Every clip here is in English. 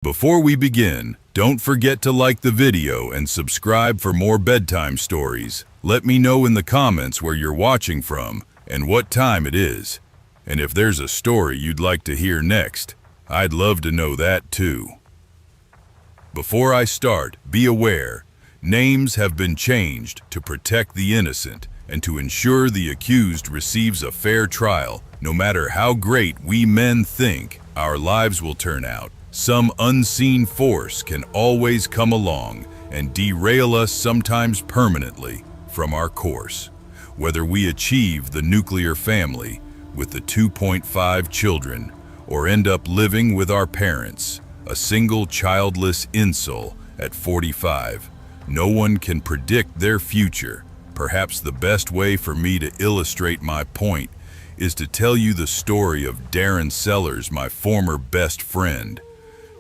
Before we begin, don't forget to like the video and subscribe for more bedtime stories. Let me know in the comments where you're watching from and what time it is. And if there's a story you'd like to hear next, I'd love to know that too. Before I start, be aware, names have been changed to protect the innocent and to ensure the accused receives a fair trial. No matter how great we men think our lives will turn out, some unseen force can always come along and derail us, sometimes permanently, from our course. Whether we achieve the nuclear family with the 2.5 children or end up living with our parents, a single childless insult at 45, no one can predict their future. Perhaps the best way for me to illustrate my point is to tell you the story of Darren Sellers, my former best friend.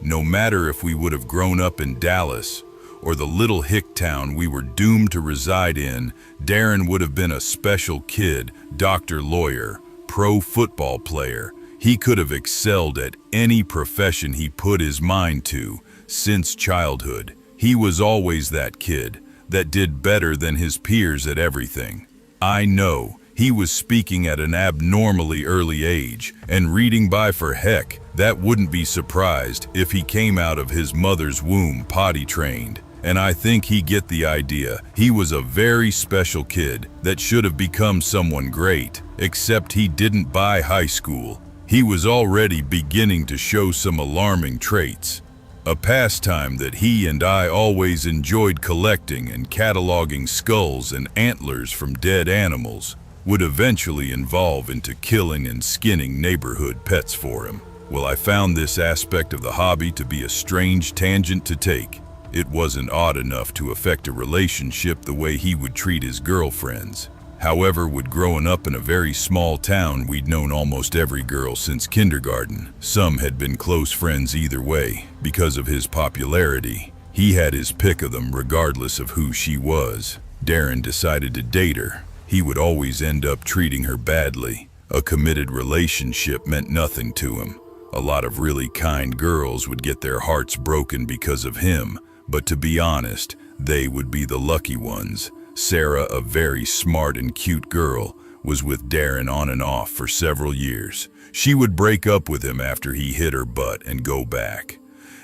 No matter if we would have grown up in Dallas or the little hick town we were doomed to reside in, Darren would have been a special kid, doctor, lawyer, pro football player. He could have excelled at any profession he put his mind to. Since childhood, he was always that kid that did better than his peers at everything. I know he was speaking at an abnormally early age and reading by for heck. That wouldn't be surprised if he came out of his mother's womb potty trained. And I think he get the idea. He was a very special kid that should have become someone great, except he didn't by high school. He was already beginning to show some alarming traits. A pastime that he and I always enjoyed, collecting and cataloging skulls and antlers from dead animals, would eventually evolve into killing and skinning neighborhood pets for him. Well, I found this aspect of the hobby to be a strange tangent to take. It wasn't odd enough to affect a relationship the way he would treat his girlfriends. However, growing up in a very small town, we'd known almost every girl since kindergarten. Some had been close friends either way. Because of his popularity, he had his pick of them regardless of who she was. Darren decided to date her. He would always end up treating her badly. A committed relationship meant nothing to him. A lot of really kind girls would get their hearts broken because of him, but to be honest, they would be the lucky ones. Sarah, a very smart and cute girl, was with Darren on and off for several years. She would break up with him after he hit her butt and go back.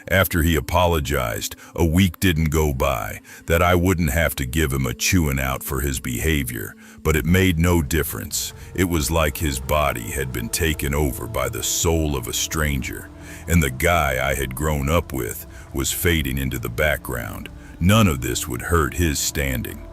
After he apologized, a week didn't go by that I wouldn't have to give him a chewing out for his behavior, but it made no difference. It was like his body had been taken over by the soul of a stranger, and the guy I had grown up with was fading into the background. None of this would hurt his standing.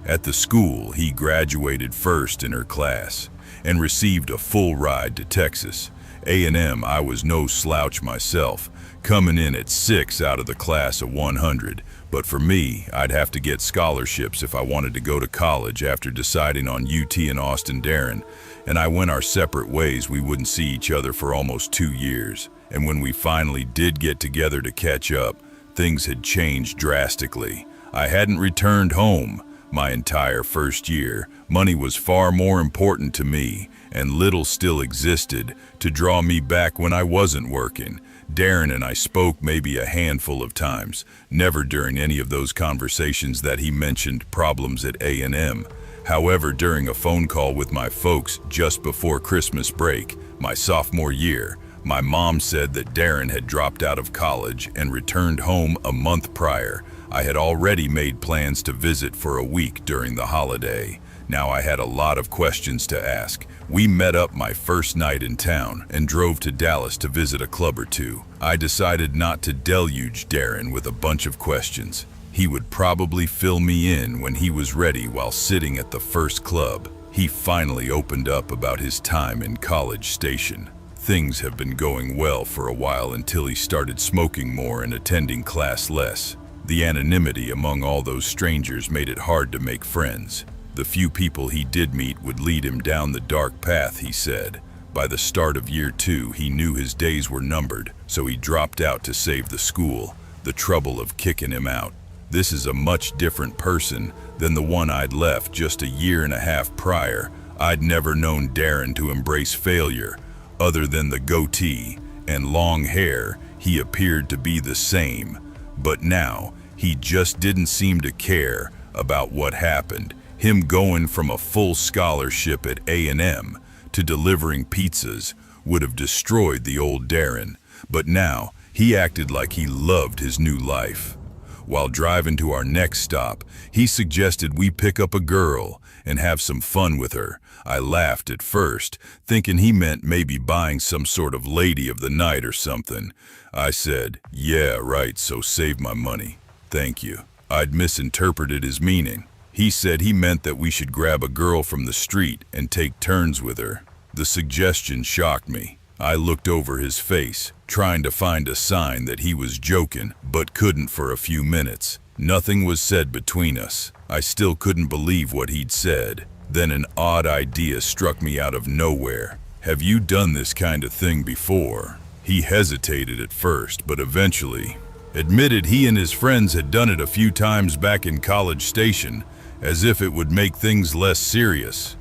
At the school, he graduated first in her class and received a full ride to Texas. A&M, I was no slouch myself, coming in at 6 out of the class of 100, but for me, I'd have to get scholarships if I wanted to go to college. After deciding on UT and Austin, Darren and I went our separate ways. We wouldn't see each other for almost 2 years, and when we finally did get together to catch up, things had changed drastically. I hadn't returned home my entire first year. Money was far more important to me, and little still existed to draw me back when I wasn't working. Darren and I spoke maybe a handful of times, never during any of those conversations that he mentioned problems at A&M. However, during a phone call with my folks just before Christmas break, my sophomore year, my mom said that Darren had dropped out of college and returned home a month prior. I had already made plans to visit for a week during the holiday. Now I had a lot of questions to ask. We met up my first night in town and drove to Dallas to visit a club or two. I decided not to deluge Darren with a bunch of questions. He would probably fill me in when he was ready. While sitting at the first club, he finally opened up about his time in College Station. Things have been going well for a while until he started smoking more and attending class less. The anonymity among all those strangers made it hard to make friends. The few people he did meet would lead him down the dark path, he said. By the start of year 2, he knew his days were numbered, so he dropped out to save the school. The trouble of kicking him out. This is a much different person than the one I'd left just a year and a half prior. I'd never known Darren to embrace failure. Other than the goatee and long hair, he appeared to be the same, but now he just didn't seem to care about what happened. Him going from a full scholarship at A&M to delivering pizzas would have destroyed the old Darren, but now he acted like he loved his new life. While driving to our next stop, he suggested we pick up a girl and have some fun with her. I laughed at first, thinking he meant maybe buying some sort of lady of the night or something. I said, "Yeah, right, so save my money. Thank you." I'd misinterpreted his meaning. He said he meant that we should grab a girl from the street and take turns with her. The suggestion shocked me. I looked over his face, trying to find a sign that he was joking, but couldn't for a few minutes. Nothing was said between us. I still couldn't believe what he'd said. Then an odd idea struck me out of nowhere. "Have you done this kind of thing before?" He hesitated at first, but eventually admitted he and his friends had done it a few times back in College Station, as if it would make things less serious.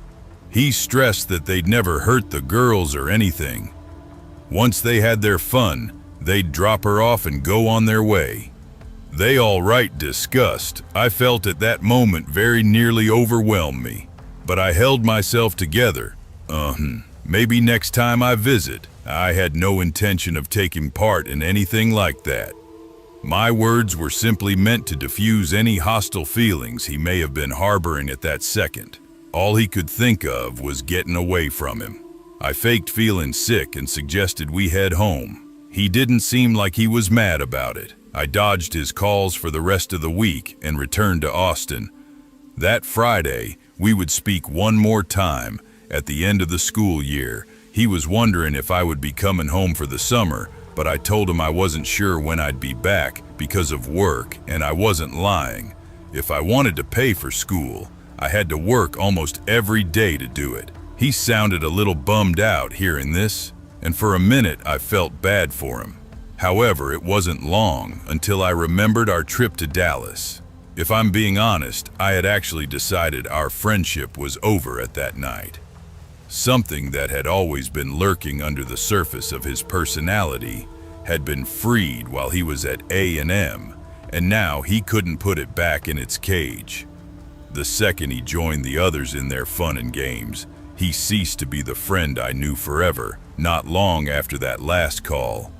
He stressed that they'd never hurt the girls or anything. Once they had their fun, they'd drop her off and go on their way. They all right disgust I felt at that moment very nearly overwhelmed me, but I held myself together. Maybe next time I visit. I had no intention of taking part in anything like that. My words were simply meant to diffuse any hostile feelings he may have been harboring at that second. All he could think of was getting away from him. I faked feeling sick and suggested we head home. He didn't seem like he was mad about it. I dodged his calls for the rest of the week and returned to Austin. That Friday, we would speak one more time at the end of the school year. He was wondering if I would be coming home for the summer, but I told him I wasn't sure when I'd be back because of work, and I wasn't lying. If I wanted to pay for school, I had to work almost every day to do it. He sounded a little bummed out hearing this, and for a minute I felt bad for him. However, it wasn't long until I remembered our trip to Dallas. If I'm being honest, I had actually decided our friendship was over at that night. Something that had always been lurking under the surface of his personality had been freed while he was at A&M, and now he couldn't put it back in its cage. The second he joined the others in their fun and games, he ceased to be the friend I knew forever, not long after that last call.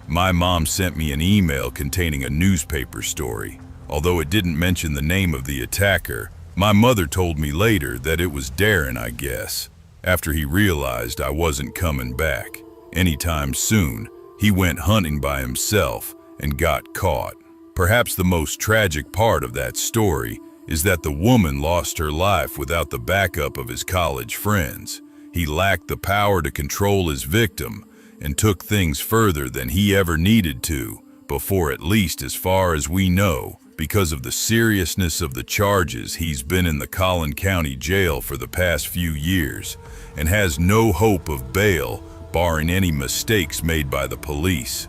My mom sent me an email containing a newspaper story. Although it didn't mention the name of the attacker, my mother told me later that it was Darren, I guess. After he realized I wasn't coming back anytime soon, he went hunting by himself and got caught. Perhaps the most tragic part of that story is that the woman lost her life without the backup of his college friends. He lacked the power to control his victim and took things further than he ever needed to before, at least as far as we know. Because of the seriousness of the charges, he's been in the Collin County Jail for the past few years and has no hope of bail, barring any mistakes made by the police.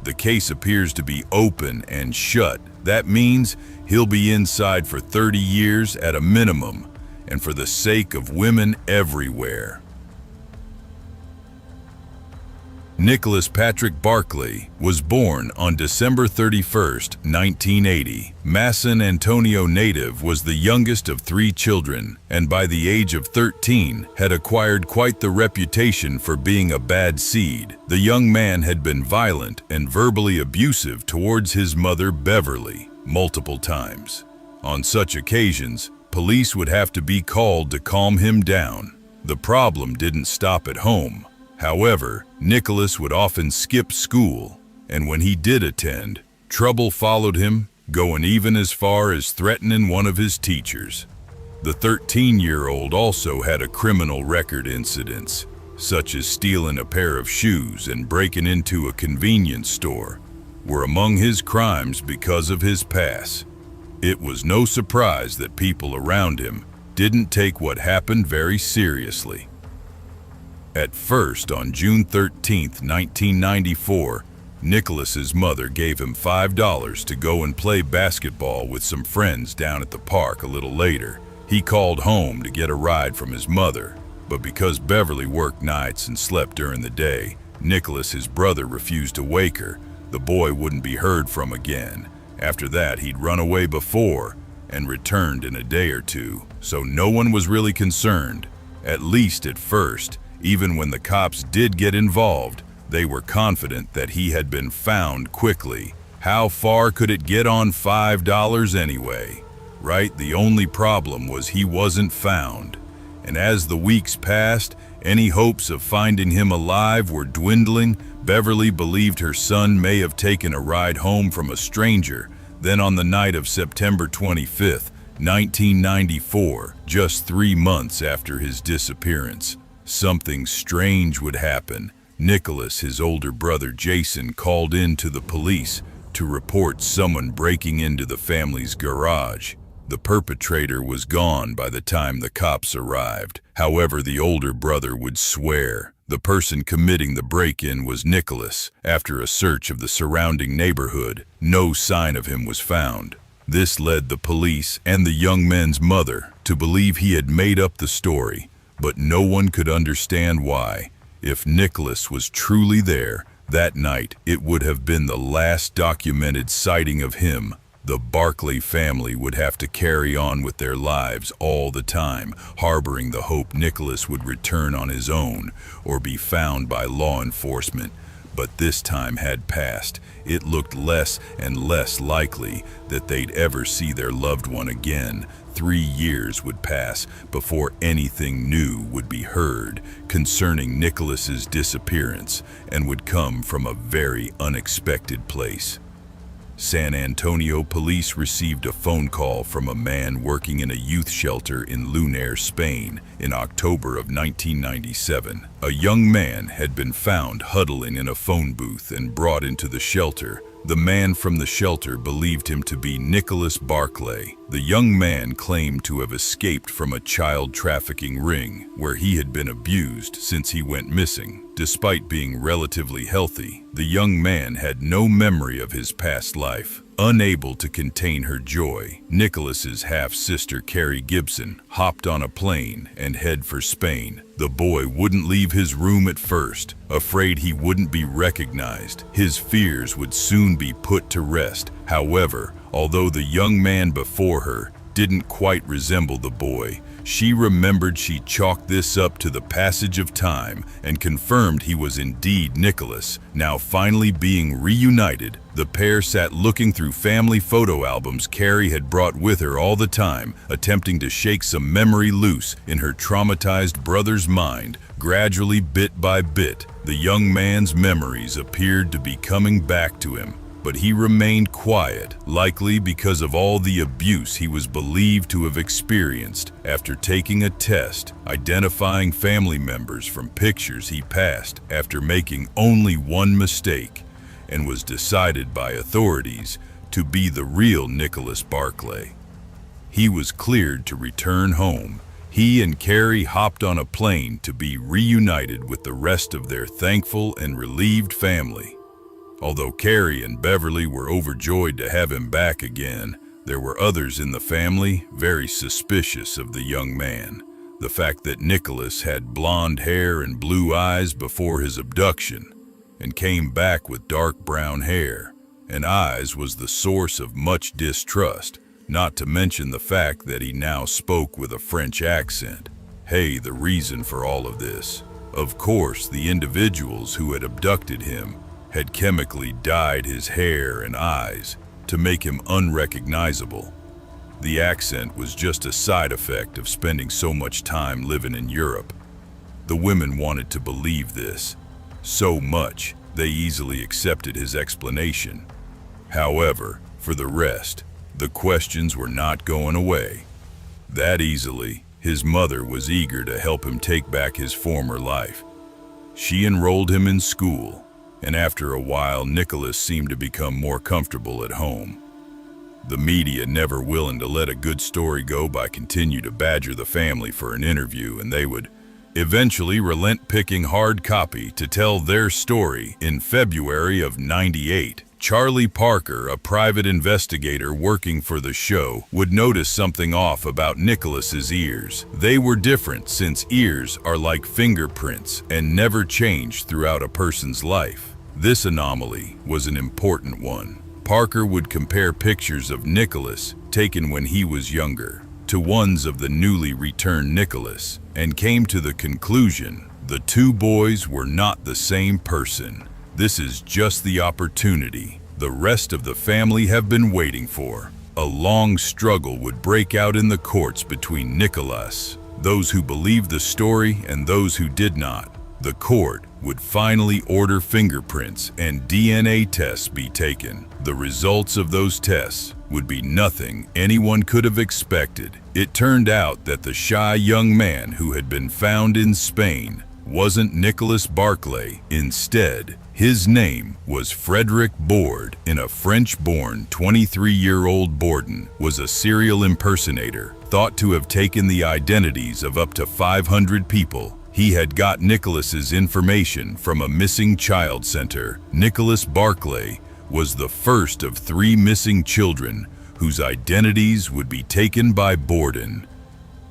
The case appears to be open and shut. That means he'll be inside for 30 years at a minimum, and for the sake of women everywhere. Nicholas Patrick Barkley was born on December 31st, 1980. San Antonio native, was the youngest of 3 children, and by the age of 13 had acquired quite the reputation for being a bad seed. The young man had been violent and verbally abusive towards his mother, Beverly, multiple times. On such occasions, police would have to be called to calm him down. The problem didn't stop at home. However, Nicholas would often skip school, and when he did attend, trouble followed him, going even as far as threatening one of his teachers. The 13-year-old also had a criminal record incidents, such as stealing a pair of shoes and breaking into a convenience store, were among his crimes because of his past. It was no surprise that people around him didn't take what happened very seriously. At first, on June 13, 1994, Nicholas's mother gave him $5 to go and play basketball with some friends down at the park a little later. He called home to get a ride from his mother, but because Beverly worked nights and slept during the day, Nicholas, his brother, refused to wake her, the boy wouldn't be heard from again. After that, he'd run away before and returned in a day or two, so no one was really concerned, at least at first. Even when the cops did get involved, they were confident that he had been found quickly. How far could it get on $5 anyway? Right? The only problem was he wasn't found. And as the weeks passed, any hopes of finding him alive were dwindling. Beverly believed her son may have taken a ride home from a stranger. Then on the night of September 25th, 1994, just 3 months after his disappearance, something strange would happen. Nicholas, his older brother Jason, called in to the police to report someone breaking into the family's garage. The perpetrator was gone by the time the cops arrived. However, the older brother would swear the person committing the break-in was Nicholas. After a search of the surrounding neighborhood, no sign of him was found. This led the police and the young man's mother to believe he had made up the story, but no one could understand why. If Nicholas was truly there that night, it would have been the last documented sighting of him. The Barclay family would have to carry on with their lives all the time, harboring the hope Nicholas would return on his own or be found by law enforcement. But this time had passed. It looked less and less likely that they'd ever see their loved one again. 3 years would pass before anything new would be heard concerning Nicholas's disappearance, and would come from a very unexpected place. San Antonio police received a phone call from a man working in a youth shelter in Lunaire, Spain, in October of 1997. A young man had been found huddling in a phone booth and brought into the shelter. The man from the shelter believed him to be Nicholas Barclay. The young man claimed to have escaped from a child trafficking ring where he had been abused since he went missing. Despite being relatively healthy, the young man had no memory of his past life. Unable to contain her joy, Nicholas's half-sister Carrie Gibson hopped on a plane and head for Spain. The boy wouldn't leave his room at first, afraid he wouldn't be recognized. His fears would soon be put to rest. However, although the young man before her didn't quite resemble the boy, she remembered she chalked this up to the passage of time and confirmed he was indeed Nicholas. Now finally being reunited, the pair sat looking through family photo albums Carrie had brought with her all the time, attempting to shake some memory loose in her traumatized brother's mind. Gradually, bit by bit, the young man's memories appeared to be coming back to him. But he remained quiet, likely because of all the abuse he was believed to have experienced. After taking a test, identifying family members from pictures, he passed after making only one mistake, and was decided by authorities to be the real Nicholas Barclay. He was cleared to return home. He and Carrie hopped on a plane to be reunited with the rest of their thankful and relieved family. Although Carrie and Beverly were overjoyed to have him back again, there were others in the family very suspicious of the young man. The fact that Nicholas had blonde hair and blue eyes before his abduction, and came back with dark brown hair and eyes, was the source of much distrust, not to mention the fact that he now spoke with a French accent. Hey, the reason for all of this. Of course, the individuals who had abducted him had chemically dyed his hair and eyes to make him unrecognizable. The accent was just a side effect of spending so much time living in Europe. The women wanted to believe this so much they easily accepted his explanation. However, for the rest, the questions were not going away that easily. His mother was eager to help him take back his former life. She enrolled him in school, and after a while, Nicholas seemed to become more comfortable at home. The media, never willing to let a good story go by, continued to badger the family for an interview, and they would eventually relent, picking hard copy to tell their story. In February of '98, Charlie Parker, a private investigator working for the show, would notice something off about Nicholas's ears. They were different, since ears are like fingerprints and never change throughout a person's life. This anomaly was an important one. Parker would compare pictures of Nicholas taken when he was younger to ones of the newly returned Nicholas and came to the conclusion the two boys were not the same person. This is just the opportunity the rest of the family have been waiting for. A long struggle would break out in the courts between Nicholas, those who believed the story and those who did not. The court would finally order fingerprints and DNA tests be taken. The results of those tests would be nothing anyone could have expected. It turned out that the shy young man who had been found in Spain wasn't Nicholas Barclay. Instead, his name was Frederick Borde. A French-born 23-year-old Borden was a serial impersonator, thought to have taken the identities of up to 500 people. He had got Nicholas's information from a missing child center. Nicholas Barclay was the first of 3 missing children whose identities would be taken by Borden.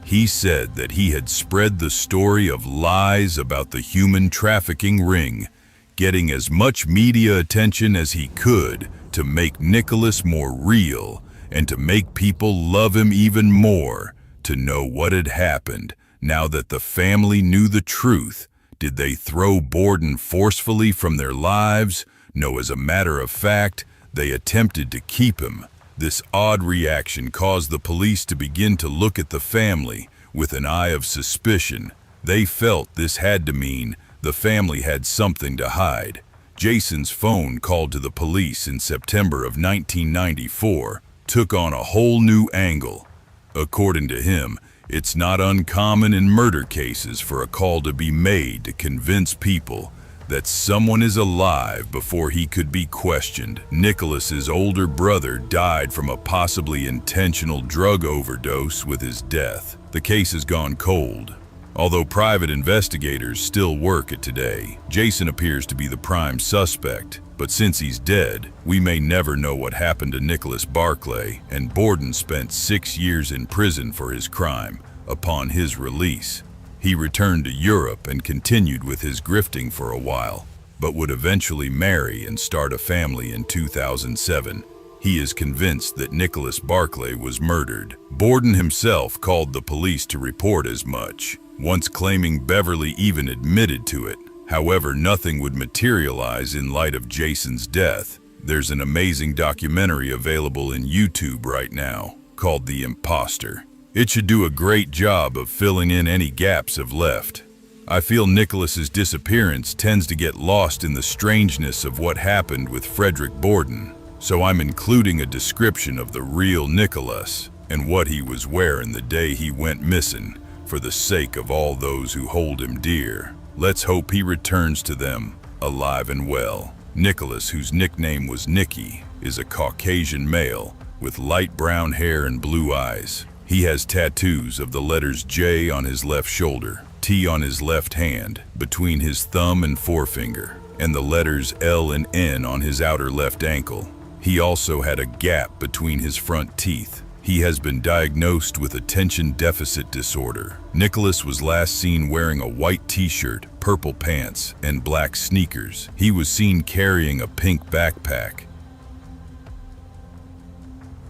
He said that he had spread the story of lies about the human trafficking ring, getting as much media attention as he could to make Nicholas more real and to make people love him even more. To know what had happened, now that the family knew the truth, did they throw Borden forcefully from their lives? No, as a matter of fact, they attempted to keep him. This odd reaction caused the police to begin to look at the family with an eye of suspicion. They felt this had to mean the family had something to hide. Jason's phone call to the police in September of 1994 took on a whole new angle. According to him, it's not uncommon in murder cases for a call to be made to convince people that someone is alive before he could be questioned. Nicholas's older brother died from a possibly intentional drug overdose with his death. The case has gone cold, although private investigators still work it today. Jason appears to be the prime suspect, but since he's dead, we may never know what happened to Nicholas Barclay, and Borden spent 6 years in prison for his crime. Upon his release, he returned to Europe and continued with his grifting for a while, but would eventually marry and start a family in 2007. He is convinced that Nicholas Barclay was murdered. Borden himself called the police to report as much, once claiming Beverly even admitted to it. However, nothing would materialize in light of Jason's death. There's an amazing documentary available in YouTube right now called The Imposter. It should do a great job of filling in any gaps have left. I feel Nicholas's disappearance tends to get lost in the strangeness of what happened with Frederick Borden, so I'm including a description of the real Nicholas and what he was wearing the day he went missing, for the sake of all those who hold him dear. Let's hope he returns to them, alive and well. Nicholas, whose nickname was Nicky, is a Caucasian male with light brown hair and blue eyes. He has tattoos of the letters J on his left shoulder, T on his left hand, between his thumb and forefinger, and the letters L and N on his outer left ankle. He also had a gap between his front teeth. He has been diagnosed with attention deficit disorder. Nicholas was last seen wearing a white t-shirt, purple pants, and black sneakers. He was seen carrying a pink backpack.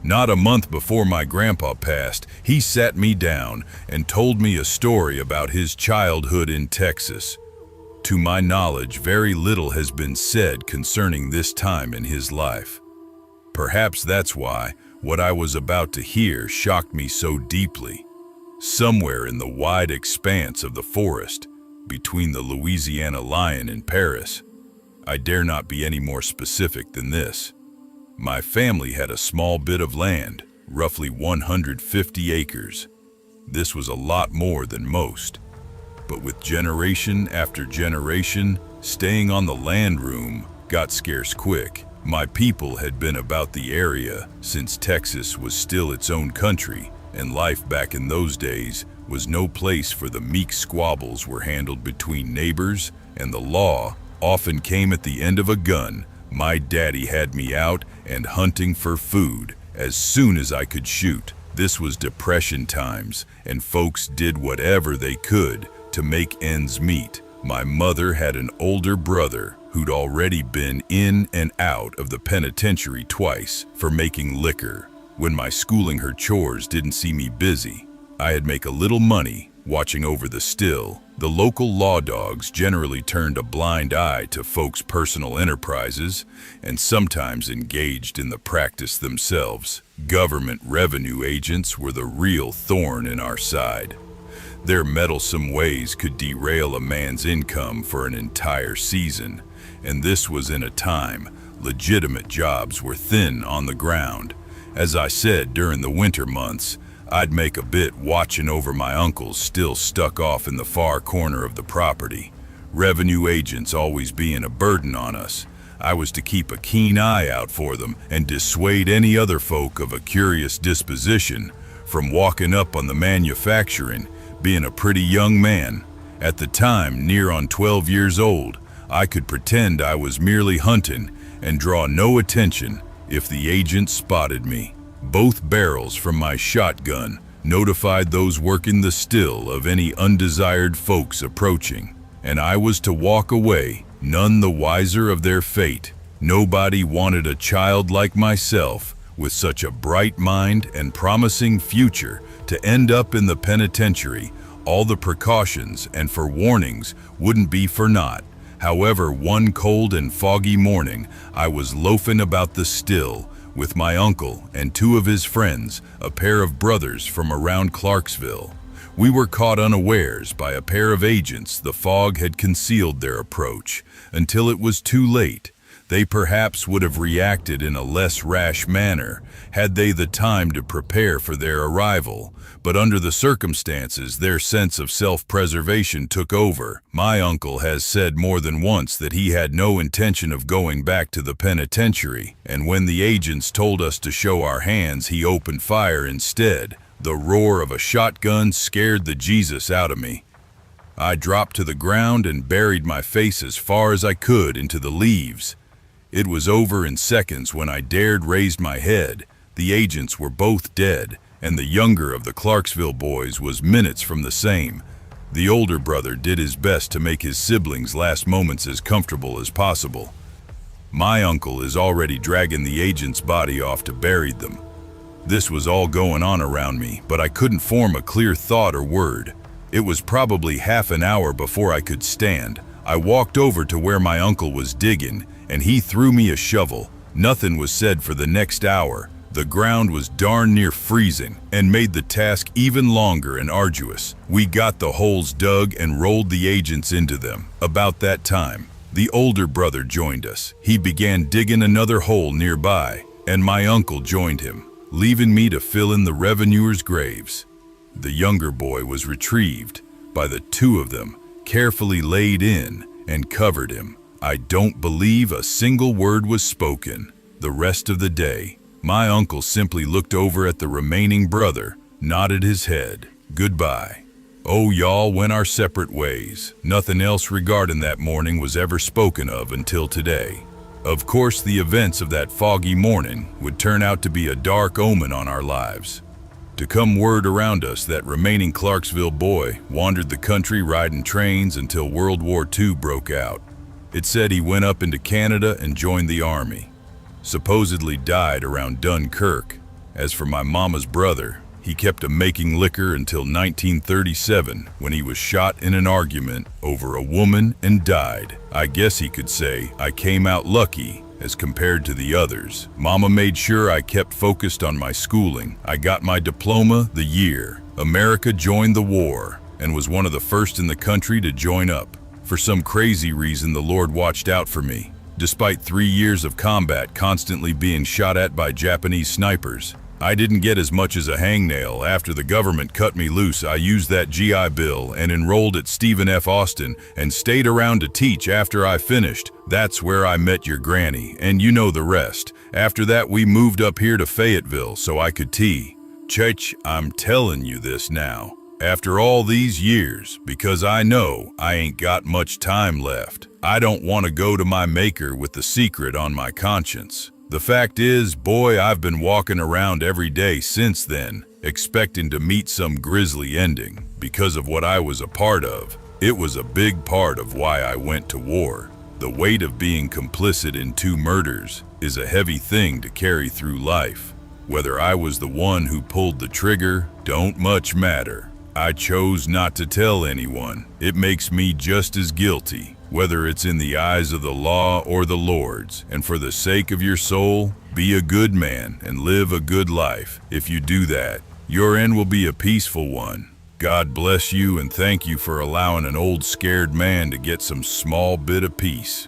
Not a month before my grandpa passed, he sat me down and told me a story about his childhood in Texas. To my knowledge, very little has been said concerning this time in his life. Perhaps that's why what I was about to hear shocked me so deeply. Somewhere in the wide expanse of the forest, between the Louisiana Lion and Paris, I dare not be any more specific than this. My family had a small bit of land, roughly 150 acres. This was a lot more than most. But with generation after generation, staying on the land room got scarce quick. My people had been about the area since Texas was still its own country, and life back in those days was no place for the meek squabbles were handled between neighbors, and the law often came at the end of a gun. My daddy had me out and hunting for food as soon as I could shoot. This was Depression times, and folks did whatever they could to make ends meet. My mother had an older brother who'd already been in and out of the penitentiary twice for making liquor. When my schooling her chores didn't see me busy, I'd make a little money watching over the still. The local law dogs generally turned a blind eye to folks' personal enterprises and sometimes engaged in the practice themselves. Government revenue agents were the real thorn in our side. Their meddlesome ways could derail a man's income for an entire season, and this was in a time legitimate jobs were thin on the ground. As I said, during the winter months, I'd make a bit watching over my uncles still stuck off in the far corner of the property. Revenue agents always being a burden on us, I was to keep a keen eye out for them and dissuade any other folk of a curious disposition from walking up on the manufacturing. Being a pretty young man, at the time near on 12 years old, I could pretend I was merely hunting and draw no attention if the agent spotted me. Both barrels from my shotgun notified those working the still of any undesired folks approaching, and I was to walk away, none the wiser of their fate. Nobody wanted a child like myself, with such a bright mind and promising future, to end up in the penitentiary. All the precautions and forewarnings wouldn't be for naught. However, one cold and foggy morning, I was loafing about the still with my uncle and two of his friends, a pair of brothers from around Clarksville. We were caught unawares by a pair of agents. The fog had concealed their approach until it was too late. They perhaps would have reacted in a less rash manner had they the time to prepare for their arrival, but under the circumstances, their sense of self-preservation took over. My uncle has said more than once that he had no intention of going back to the penitentiary, and when the agents told us to show our hands, he opened fire instead. The roar of a shotgun scared the Jesus out of me. I dropped to the ground and buried my face as far as I could into the leaves. It was over in seconds when I dared raise my head. The agents were both dead, and the younger of the Clarksville boys was minutes from the same. The older brother did his best to make his siblings' last moments as comfortable as possible. My uncle is already dragging the agent's body off to bury them. This was all going on around me, but I couldn't form a clear thought or word. It was probably half an hour before I could stand. I walked over to where my uncle was digging, and he threw me a shovel. Nothing was said for the next hour. The ground was darn near freezing and made the task even longer and arduous. We got the holes dug and rolled the agents into them. About that time, the older brother joined us. He began digging another hole nearby, and my uncle joined him, leaving me to fill in the revenuers' graves. The younger boy was retrieved by the two of them, carefully laid in, and covered him. I don't believe a single word was spoken. The rest of the day, my uncle simply looked over at the remaining brother, nodded his head. Goodbye. Oh, y'all went our separate ways. Nothing else regarding that morning was ever spoken of until today. Of course, the events of that foggy morning would turn out to be a dark omen on our lives. To come word around us that remaining Clarksville boy wandered the country riding trains until World War II broke out. It said he went up into Canada and joined the army. Supposedly died around Dunkirk. As for my mama's brother, he kept making liquor until 1937 when he was shot in an argument over a woman and died. I guess he could say I came out lucky as compared to the others. Mama made sure I kept focused on my schooling. I got my diploma the year America joined the war and was one of the first in the country to join up. For some crazy reason, the Lord watched out for me. Despite 3 years of combat constantly being shot at by Japanese snipers, I didn't get as much as a hangnail. After the government cut me loose, I used that GI Bill and enrolled at Stephen F. Austin and stayed around to teach after I finished. That's where I met your granny, and you know the rest. After that, we moved up here to Fayetteville so I could teach. I'm telling you this now, after all these years, because I know I ain't got much time left. I don't want to go to my maker with the secret on my conscience. The fact is, boy, I've been walking around every day since then, expecting to meet some grisly ending because of what I was a part of. It was a big part of why I went to war. The weight of being complicit in 2 murders is a heavy thing to carry through life. Whether I was the one who pulled the trigger don't much matter. I chose not to tell anyone. It makes me just as guilty, whether it's in the eyes of the law or the Lord's. And for the sake of your soul, be a good man and live a good life. If you do that, your end will be a peaceful one. God bless you, and thank you for allowing an old scared man to get some small bit of peace.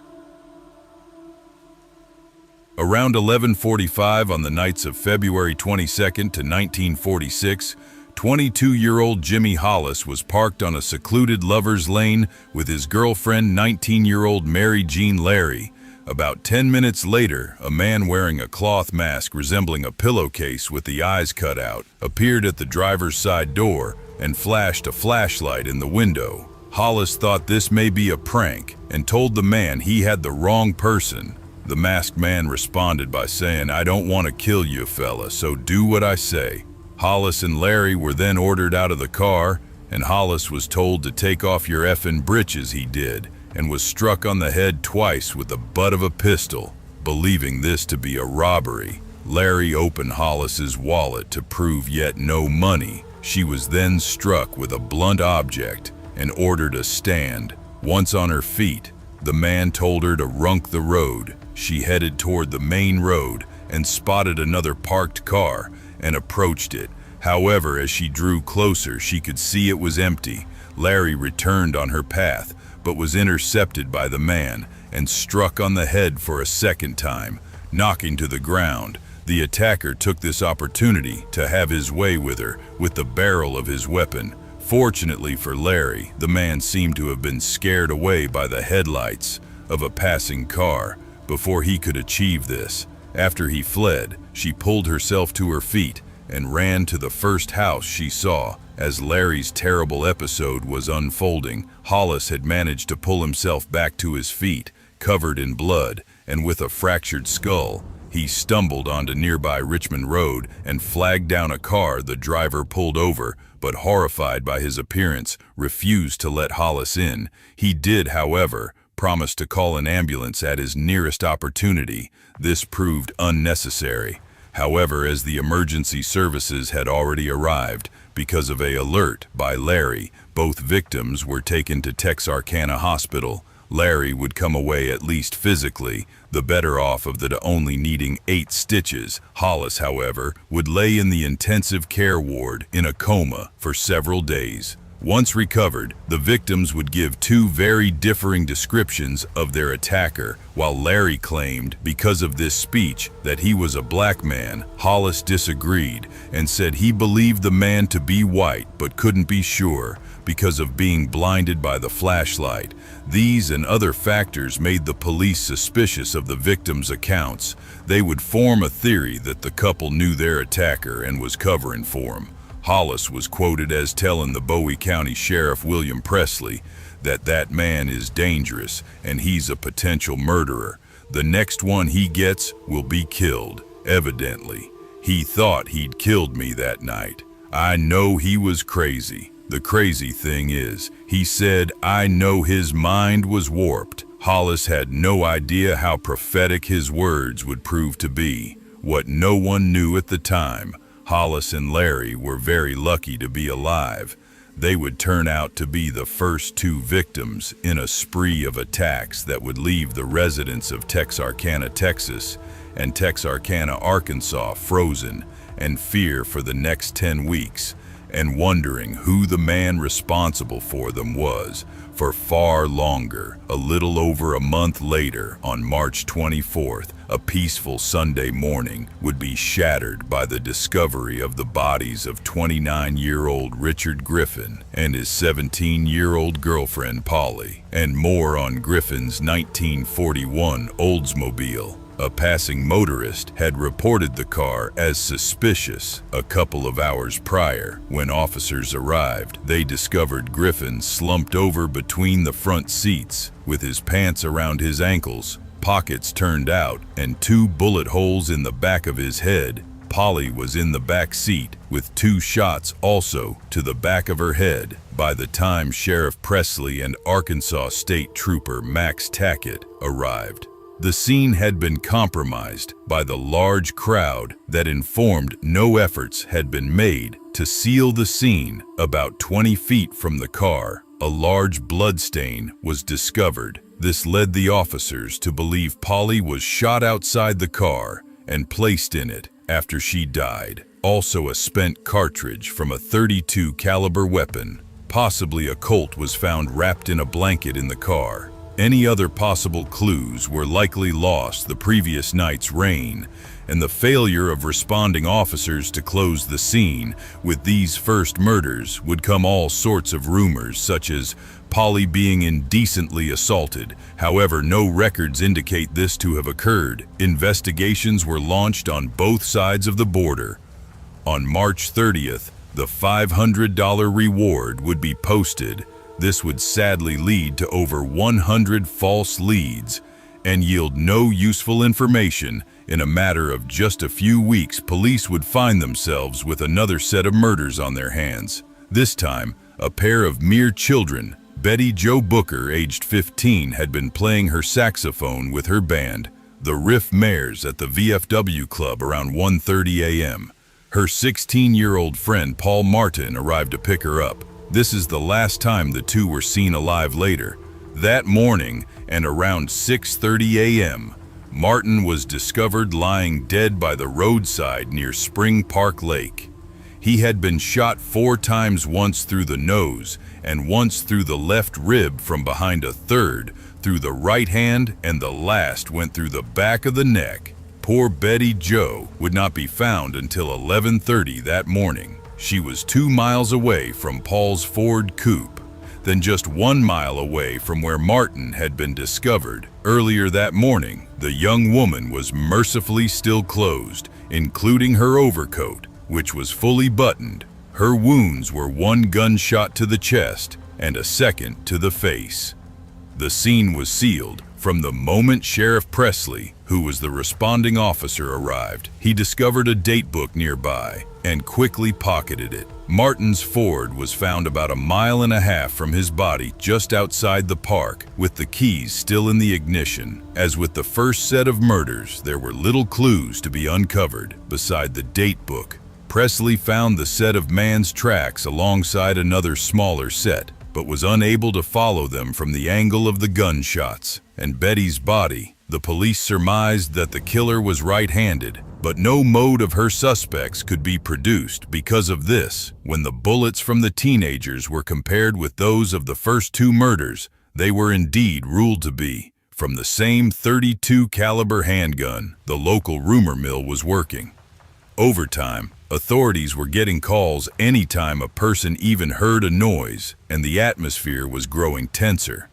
Around 11:45 on the nights of February 22nd to 1946, 22-year-old Jimmy Hollis was parked on a secluded lover's lane with his girlfriend, 19-year-old Mary Jean Larry. About 10 minutes later, a man wearing a cloth mask resembling a pillowcase with the eyes cut out appeared at the driver's side door and flashed a flashlight in the window. Hollis thought this may be a prank and told the man he had the wrong person. The masked man responded by saying, "I don't want to kill you, fella, so do what I say." Hollis and Larry were then ordered out of the car, and Hollis was told to take off your effing britches. He did, and was struck on the head twice with the butt of a pistol. Believing this to be a robbery, Larry opened Hollis's wallet to prove yet no money. She was then struck with a blunt object and ordered to stand. Once on her feet, the man told her to runk the road. She headed toward the main road and spotted another parked car and approached it. However, as she drew closer, she could see it was empty. Larry returned on her path, but was intercepted by the man and struck on the head for a second time, knocking to the ground. The attacker took this opportunity to have his way with her with the barrel of his weapon. Fortunately for Larry, the man seemed to have been scared away by the headlights of a passing car before he could achieve this. After he fled, she pulled herself to her feet and ran to the first house she saw. As Larry's terrible episode was unfolding, Hollis had managed to pull himself back to his feet, covered in blood and with a fractured skull. He stumbled onto nearby Richmond Road and flagged down a car. The driver pulled over, but horrified by his appearance, refused to let Hollis in. He did, however, promise to call an ambulance at his nearest opportunity. This proved unnecessary. However, as the emergency services had already arrived, because of an alert by Larry, both victims were taken to Texarkana Hospital. Larry would come away, at least physically, the better off of the only needing 8 stitches. Hollis, however, would lay in the intensive care ward in a coma for several days. Once recovered, the victims would give 2 very differing descriptions of their attacker. While Larry claimed, because of this speech, that he was a black man, Hollis disagreed and said he believed the man to be white but couldn't be sure because of being blinded by the flashlight. These and other factors made the police suspicious of the victims' accounts. They would form a theory that the couple knew their attacker and was covering for him. Hollis was quoted as telling the Bowie County Sheriff William Presley that man is dangerous and he's a potential murderer. The next one he gets will be killed. Evidently, he thought he'd killed me that night. I know he was crazy. The crazy thing is, he said I know his mind was warped. Hollis had no idea how prophetic his words would prove to be. What no one knew at the time, Hollis and Larry were very lucky to be alive. They would turn out to be the first 2 victims in a spree of attacks that would leave the residents of Texarkana, Texas, and Texarkana, Arkansas frozen in fear for the next 10 weeks, and wondering who the man responsible for them was for far longer. A little over a month later, on March 24th, a peaceful Sunday morning would be shattered by the discovery of the bodies of 29-year-old Richard Griffin and his 17-year-old girlfriend Polly, and more on Griffin's 1941 Oldsmobile. A passing motorist had reported the car as suspicious. A couple of hours prior, when officers arrived, they discovered Griffin slumped over between the front seats, with his pants around his ankles, pockets turned out, and 2 bullet holes in the back of his head. Polly was in the back seat with 2 shots also to the back of her head by the time Sheriff Presley and Arkansas State Trooper Max Tackett arrived. The scene had been compromised by the large crowd that informed no efforts had been made to seal the scene. About 20 feet from the car, a large bloodstain was discovered. This led the officers to believe Polly was shot outside the car and placed in it after she died. Also, a spent cartridge from a .32 caliber weapon, possibly a Colt, was found wrapped in a blanket in the car. Any other possible clues were likely lost the previous night's rain and the failure of responding officers to close the scene. With these first murders would come all sorts of rumors, such as Polly being indecently assaulted. However, no records indicate this to have occurred. Investigations were launched on both sides of the border. On March 30th, the $500 reward would be posted. This would sadly lead to over 100 false leads and yield no useful information. In a matter of just a few weeks, police would find themselves with another set of murders on their hands. This time, a pair of mere children. Betty Jo Booker, aged 15, had been playing her saxophone with her band, the Riff Mares, at the VFW Club around 1:30 a.m. Her 16-year-old friend Paul Martin arrived to pick her up. This is the last time the two were seen alive later. That morning, and around 6:30 a.m., Martin was discovered lying dead by the roadside near Spring Park Lake. He had been shot 4 times, once through the nose and once through the left rib from behind, a third through the right hand, and the last went through the back of the neck. Poor Betty Jo would not be found until 11:30 that morning. She was 2 miles away from Paul's Ford coupe, then just 1 mile away from where Martin had been discovered. Earlier that morning, the young woman was mercifully still clothed, including her overcoat, which was fully buttoned. Her wounds were 1 gunshot to the chest and a second to the face. The scene was sealed from the moment Sheriff Presley, who was the responding officer, arrived. He discovered a date book nearby and quickly pocketed it. Martin's Ford was found about 1.5 miles from his body, just outside the park, with the keys still in the ignition. As with the first set of murders, there were little clues to be uncovered beside the date book. Presley found the set of man's tracks alongside another smaller set, but was unable to follow them from the angle of the gunshots. And Betty's body, the police surmised that the killer was right-handed, but no mode of her suspects could be produced because of this. When the bullets from the teenagers were compared with those of the first 2 murders, they were indeed ruled to be from the same .32 caliber handgun the local rumor mill was working. Over time, authorities were getting calls anytime a person even heard a noise, and the atmosphere was growing tenser.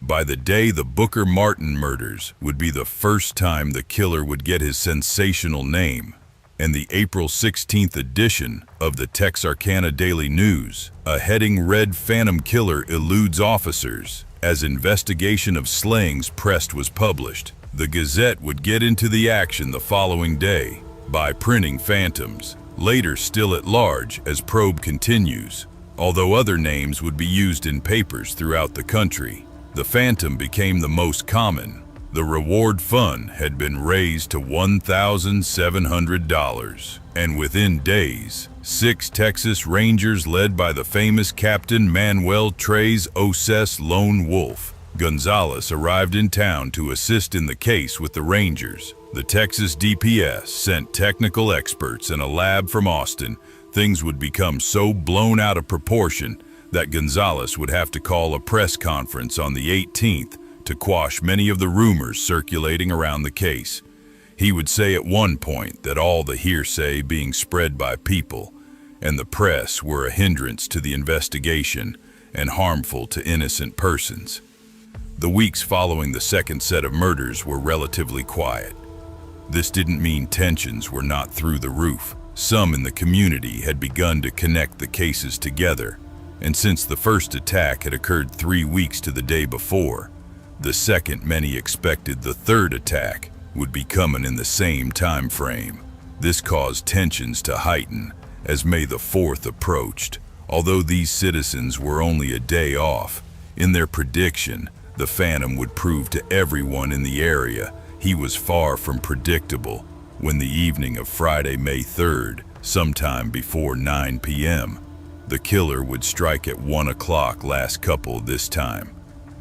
By the day the Booker Martin murders would be the first time the killer would get his sensational name, and the April 16th edition of the Texarkana Daily News, a heading read "Phantom Killer Eludes Officers," as investigation of slayings pressed was published. The Gazette would get into the action the following day by printing phantoms, later still at large as probe continues, although other names would be used in papers throughout the country. The Phantom became the most common. The reward fund had been raised to $1,700, and within days, 6 Texas Rangers led by the famous Captain Manuel Tres Oces Lone Wolf Gonzalez arrived in town to assist in the case with the Rangers. The Texas DPS sent technical experts and a lab from Austin. Things would become so blown out of proportion that Gonzalez would have to call a press conference on the 18th to quash many of the rumors circulating around the case. He would say at one point that all the hearsay being spread by people and the press were a hindrance to the investigation and harmful to innocent persons. The weeks following the second set of murders were relatively quiet. This didn't mean tensions were not through the roof. Some in the community had begun to connect the cases together, and since the first attack had occurred 3 weeks to the day before, the second, many expected the third attack would be coming in the same time frame. This caused tensions to heighten as May the 4th approached. Although these citizens were only a day off, in their prediction, the Phantom would prove to everyone in the area he was far from predictable. When the evening of Friday, May 3rd, sometime before 9 p.m., the killer would strike at 1 o'clock last couple this time.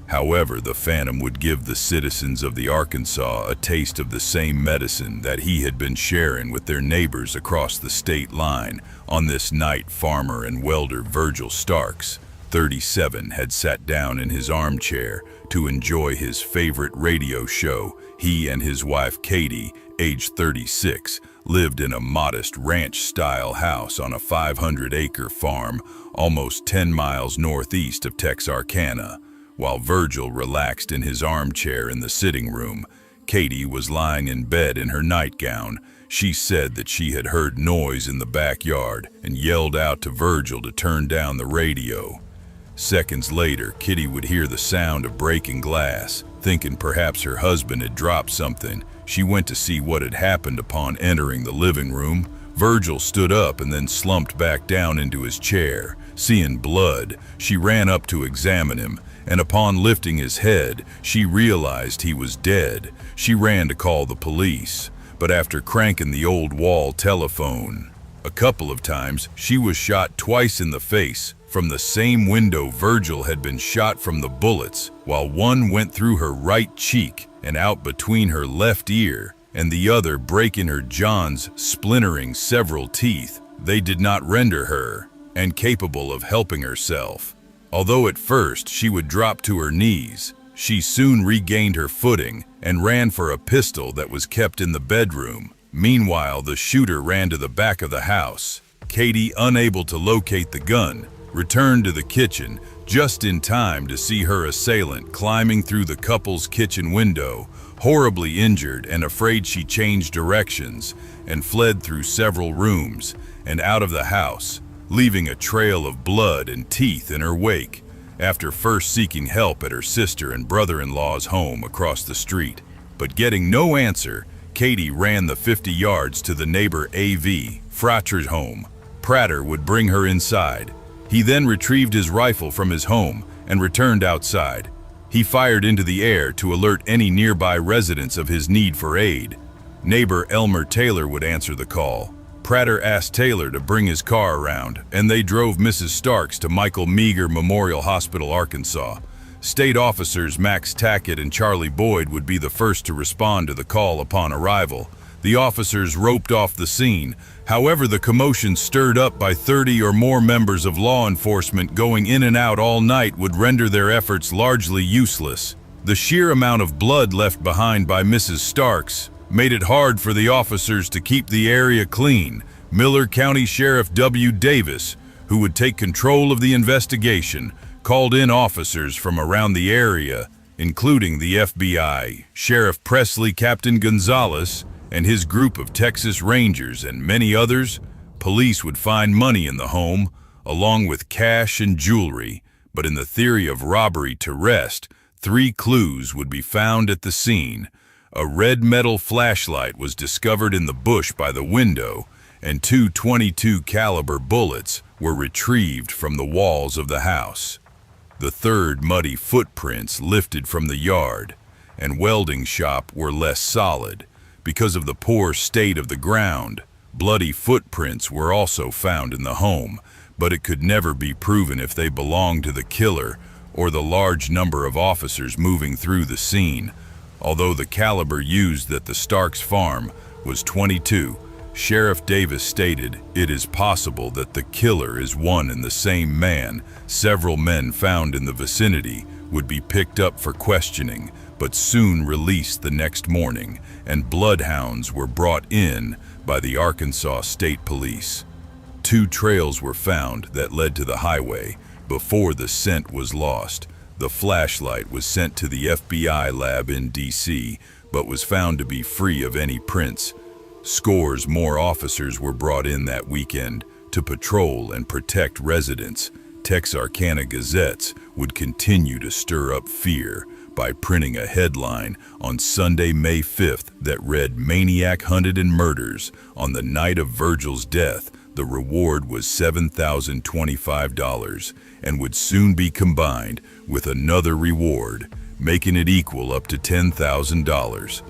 However, the Phantom would give the citizens of the Arkansas a taste of the same medicine that he had been sharing with their neighbors across the state line. On this night, farmer and welder Virgil Starks, 37, had sat down in his armchair to enjoy his favorite radio show. He and his wife Katie, age 36, lived in a modest ranch-style house on a 500-acre farm almost 10 miles northeast of Texarkana. While Virgil relaxed in his armchair in the sitting room, Katie was lying in bed in her nightgown. She said that she had heard noise in the backyard and yelled out to Virgil to turn down the radio. Seconds later, Kitty would hear the sound of breaking glass. Thinking perhaps her husband had dropped something, she went to see what had happened. Upon entering the living room, Virgil stood up and then slumped back down into his chair. Seeing blood, she ran up to examine him, and upon lifting his head, she realized he was dead. She ran to call the police, but after cranking the old wall telephone a couple of times, she was shot twice in the face from the same window Virgil had been shot from the bullets, while one went through her right cheek and out between her left ear, and the other breaking her jaws, splintering several teeth. They did not render her incapable of helping herself. Although at first she would drop to her knees, she soon regained her footing and ran for a pistol that was kept in the bedroom. Meanwhile, the shooter ran to the back of the house. Katie, unable to locate the gun, returned to the kitchen just in time to see her assailant climbing through the couple's kitchen window. Horribly injured and afraid, she changed directions and fled through several rooms and out of the house, leaving a trail of blood and teeth in her wake. After first seeking help at her sister and brother-in-law's home across the street, but getting no answer, Katie ran the 50 yards to the neighbor A.V. Fratcher's home. Prater would bring her inside. He then retrieved his rifle from his home and returned outside. He fired into the air to alert any nearby residents of his need for aid. Neighbor Elmer Taylor would answer the call. Prater asked Taylor to bring his car around, and they drove Mrs. Starks to Michael Meager Memorial Hospital, Arkansas. State officers Max Tackett and Charlie Boyd would be the first to respond to the call upon arrival. The officers roped off the scene. However, the commotion stirred up by 30 or more members of law enforcement going in and out all night would render their efforts largely useless. The sheer amount of blood left behind by Mrs. Starks made it hard for the officers to keep the area clean. Miller County Sheriff W. Davis, who would take control of the investigation, called in officers from around the area, including the FBI, Sheriff Presley, Captain Gonzalez, and his group of Texas Rangers, and many others. Police would find money in the home, along with cash and jewelry, but in the theory of robbery to rest, 3 clues would be found at the scene. A red metal flashlight was discovered in the bush by the window, and 2 .22 caliber bullets were retrieved from the walls of the house. The third, muddy footprints lifted from the yard and welding shop were less solid because of the poor state of the ground. Bloody footprints were also found in the home, but it could never be proven if they belonged to the killer or the large number of officers moving through the scene. Although the caliber used at the Starks farm was .22, Sheriff Davis stated it is possible that the killer is one and the same man. Several men found in the vicinity would be picked up for questioning, but soon released the next morning, and bloodhounds were brought in by the Arkansas State Police. 2 trails were found that led to the highway. Before the scent was lost, the flashlight was sent to the FBI lab in D.C., but was found to be free of any prints. Scores more officers were brought in that weekend to patrol and protect residents. Texarkana gazettes would continue to stir up fear, by printing a headline on Sunday, May 5th that read, "Maniac hunted and murders. On the night of Virgil's death, the reward was $7,025 and would soon be combined with another reward, making it equal up to $10,000.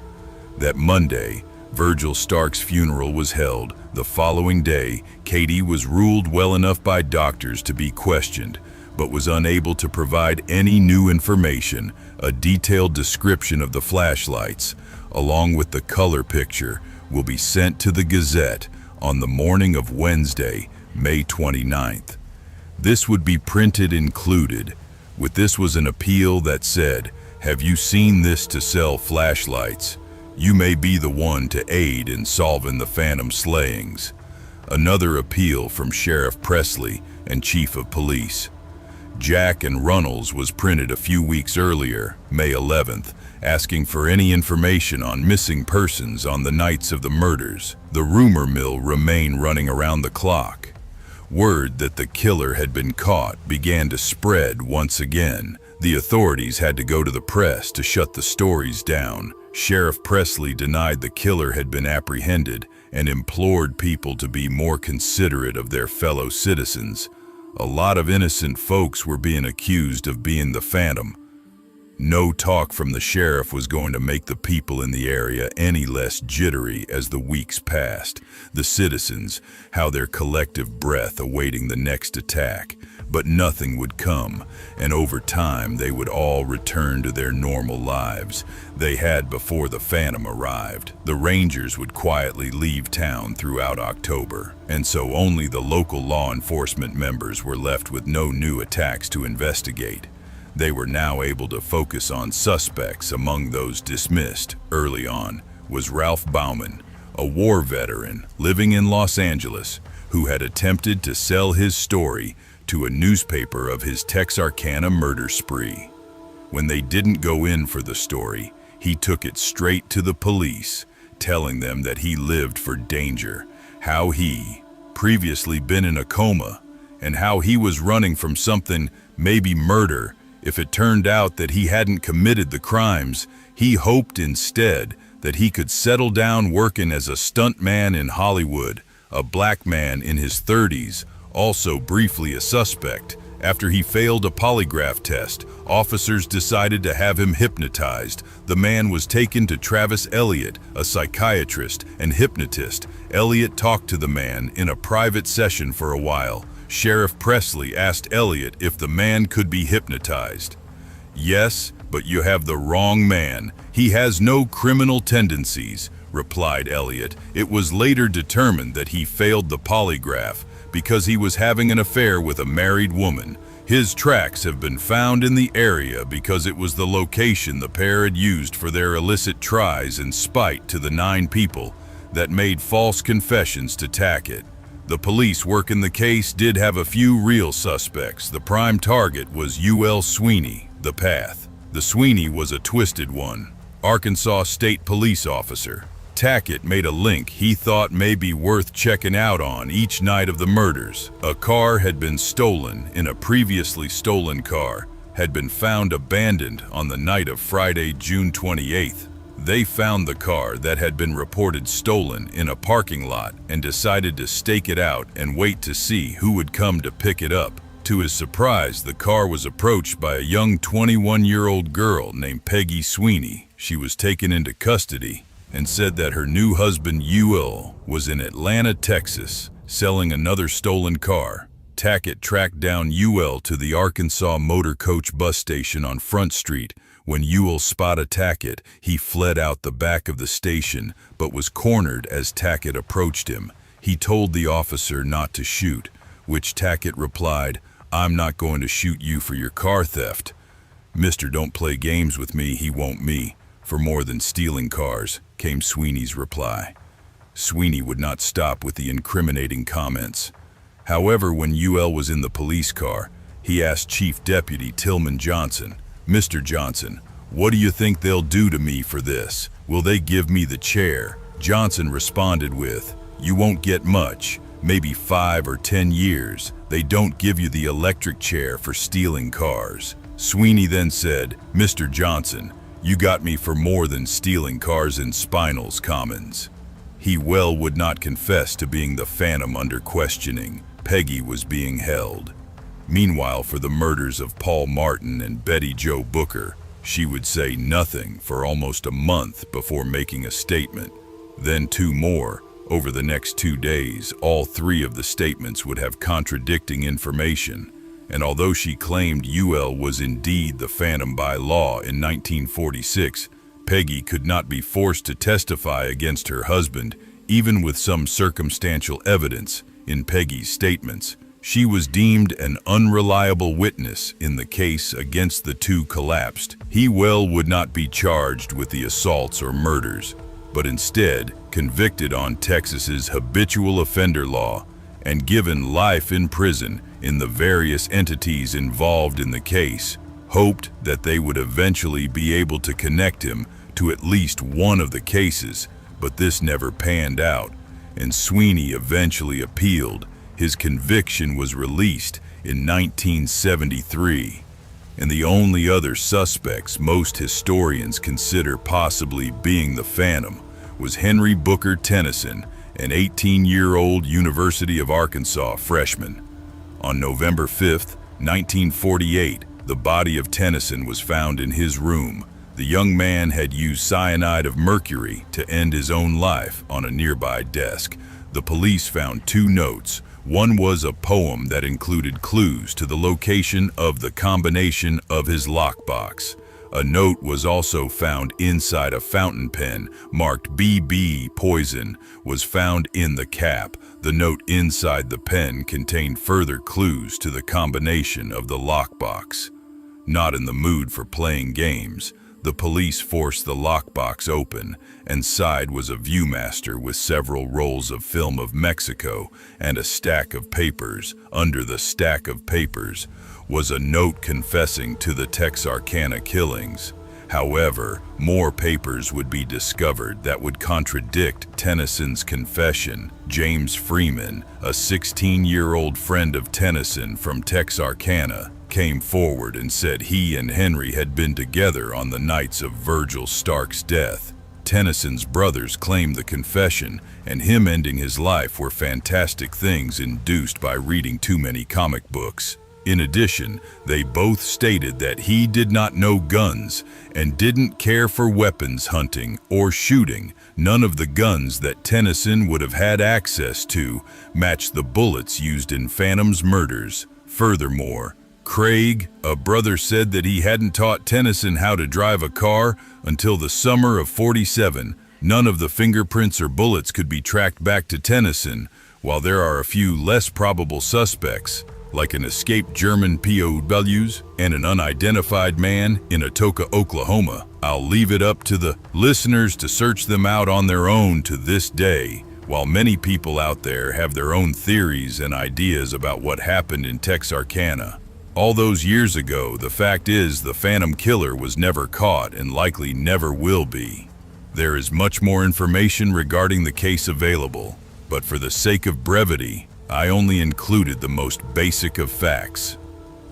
That Monday, Virgil Stark's funeral was held. The following day, Katie was ruled well enough by doctors to be questioned, but was unable to provide any new information. A detailed description of the flashlights, along with the color picture, will be sent to the Gazette on the morning of Wednesday, May 29th. This would be printed included. With this was an appeal that said, "Have you seen this to sell flashlights? You may be the one to aid in solving the phantom slayings." Another appeal from Sheriff Presley and Chief of Police. Jack and Runnels was printed a few weeks earlier, May 11th, asking for any information on missing persons on the nights of the murders. The rumor mill remained running around the clock. Word that the killer had been caught began to spread once again. The authorities had to go to the press to shut the stories down. Sheriff Presley denied the killer had been apprehended and implored people to be more considerate of their fellow citizens. A lot of innocent folks were being accused of being the phantom. No talk from the sheriff was going to make the people in the area any less jittery as the weeks passed. The citizens, how their collective breath awaiting the next attack. But nothing would come, and over time they would all return to their normal lives they had before the phantom arrived. The Rangers would quietly leave town throughout October, and so only the local law enforcement members were left with no new attacks to investigate. They were now able to focus on suspects. Among those dismissed early on was Ralph Bauman, a war veteran living in Los Angeles, who had attempted to sell his story to a newspaper of his Texarkana murder spree. When they didn't go in for the story, he took it straight to the police, telling them that he lived for danger, how he previously been in a coma, and how he was running from something, maybe murder. If it turned out that he hadn't committed the crimes, he hoped instead that he could settle down working as a stuntman in Hollywood. A black man in his 30s, also briefly a suspect. After he failed a polygraph test, officers decided to have him hypnotized. The man was taken to Travis Elliott, a psychiatrist and hypnotist. Elliott talked to the man in a private session for a while. Sheriff Presley asked Elliott if the man could be hypnotized. "Yes, but you have the wrong man. He has no criminal tendencies," replied Elliott. It was later determined that he failed the polygraph because he was having an affair with a married woman. His tracks have been found in the area because it was the location the pair had used for their illicit tries in spite to the 9 people that made false confessions to Tackett. The police working the case did have a few real suspects. The prime target was U.L. Sweeney, the Path. The Sweeney was a twisted one, Arkansas State Police officer. Tackett made a link he thought may be worth checking out on each night of the murders. A car had been stolen in a previously stolen car, had been found abandoned on the night of Friday, June 28th. They found the car that had been reported stolen in a parking lot and decided to stake it out and wait to see who would come to pick it up. To his surprise, the car was approached by a young 21-year-old girl named Peggy Sweeney. She was taken into custody and said that her new husband, Ewell, was in Atlanta, Texas, selling another stolen car. Tackett tracked down Ewell to the Arkansas Motor Coach bus station on Front Street. When Ewell spotted Tackett, he fled out the back of the station, but was cornered as Tackett approached him. He told the officer not to shoot, which Tackett replied, "I'm not going to shoot you for your car theft. Mister, don't play games with me, he won't me, for more than stealing cars," came Sweeney's reply. Sweeney would not stop with the incriminating comments. However, when Ewell was in the police car, he asked Chief Deputy Tillman Johnson, "Mr. Johnson, what do you think they'll do to me for this? Will they give me the chair?" Johnson responded with, "You won't get much, maybe 5 or 10 years. They don't give you the electric chair for stealing cars." Sweeney then said, "Mr. Johnson, you got me for more than stealing cars in Spinal's Commons." He well would not confess to being the Phantom under questioning. Peggy was being held. Meanwhile, for the murders of Paul Martin and Betty Jo Booker, she would say nothing for almost a month before making a statement. Then 2 more. Over the next 2 days, all 3 of the statements would have contradicting information. And although she claimed UL was indeed the Phantom by law in 1946, Peggy could not be forced to testify against her husband, even with some circumstantial evidence in Peggy's statements. She was deemed an unreliable witness in the case against the 2 collapsed. He well would not be charged with the assaults or murders, but instead convicted on Texas's habitual offender law and given life in prison in the various entities involved in the case, hoped that they would eventually be able to connect him to at least one of the cases, but this never panned out, and Sweeney eventually appealed. His conviction was released in 1973, and the only other suspects most historians consider possibly being the Phantom was Henry Booker Tennyson, an 18-year-old University of Arkansas freshman. On November 5, 1948, the body of Tennyson was found in his room. The young man had used cyanide of mercury to end his own life on a nearby desk. The police found 2 notes. One was a poem that included clues to the location of the combination of his lockbox. A note was also found inside a fountain pen marked BB poison was found in the cap. The note inside the pen contained further clues to the combination of the lockbox. Not in the mood for playing games, the police forced the lockbox open. Inside was a Viewmaster with several rolls of film of Mexico and a stack of papers. Under the stack of papers was a note confessing to the Texarkana killings. However, more papers would be discovered that would contradict Tennyson's confession. James Freeman, a 16-year-old friend of Tennyson from Texarkana, came forward and said he and Henry had been together on the nights of Virgil Stark's death. Tennyson's brothers claimed the confession and him ending his life were fantastic things induced by reading too many comic books. In addition, they both stated that he did not know guns and didn't care for weapons hunting or shooting. None of the guns that Tennyson would have had access to matched the bullets used in Phantom's murders. Furthermore, Craig, a brother, said that he hadn't taught Tennyson how to drive a car until the summer of '47. None of the fingerprints or bullets could be tracked back to Tennyson, while there are a few less probable suspects, like an escaped German POWs and an unidentified man in Atoka, Oklahoma. I'll leave it up to the listeners to search them out on their own to this day. While many people out there have their own theories and ideas about what happened in Texarkana, all those years ago, the fact is the Phantom Killer was never caught and likely never will be. There is much more information regarding the case available, but for the sake of brevity, I only included the most basic of facts.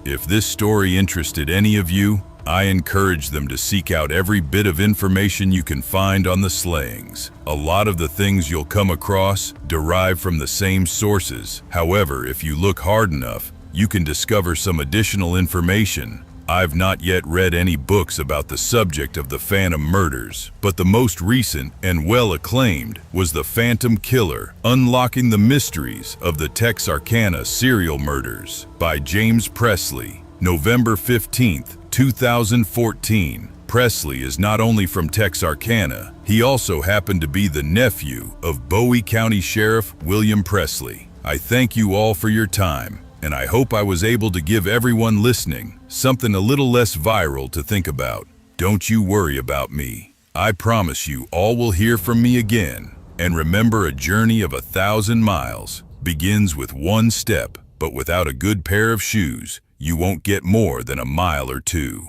If this story interested any of you, I encourage them to seek out every bit of information you can find on the slayings. A lot of the things you'll come across derive from the same sources. However, if you look hard enough, you can discover some additional information. I've not yet read any books about the subject of the Phantom murders, but the most recent and well-acclaimed was The Phantom Killer: Unlocking the Mysteries of the Texarkana Serial Murders by James Presley, November 15, 2014. Presley is not only from Texarkana, he also happened to be the nephew of Bowie County Sheriff William Presley. I thank you all for your time, and I hope I was able to give everyone listening something a little less viral to think about. Don't you worry about me. I promise you all will hear from me again. And remember, a journey of 1,000 miles begins with one step, but without a good pair of shoes, you won't get more than a mile or two.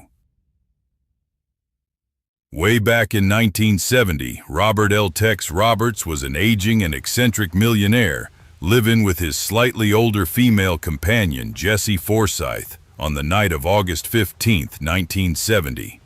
Way back in 1970, Robert L. Tex Roberts was an aging and eccentric millionaire living with his slightly older female companion, Jessie Forsythe, on the night of August 15, 1970.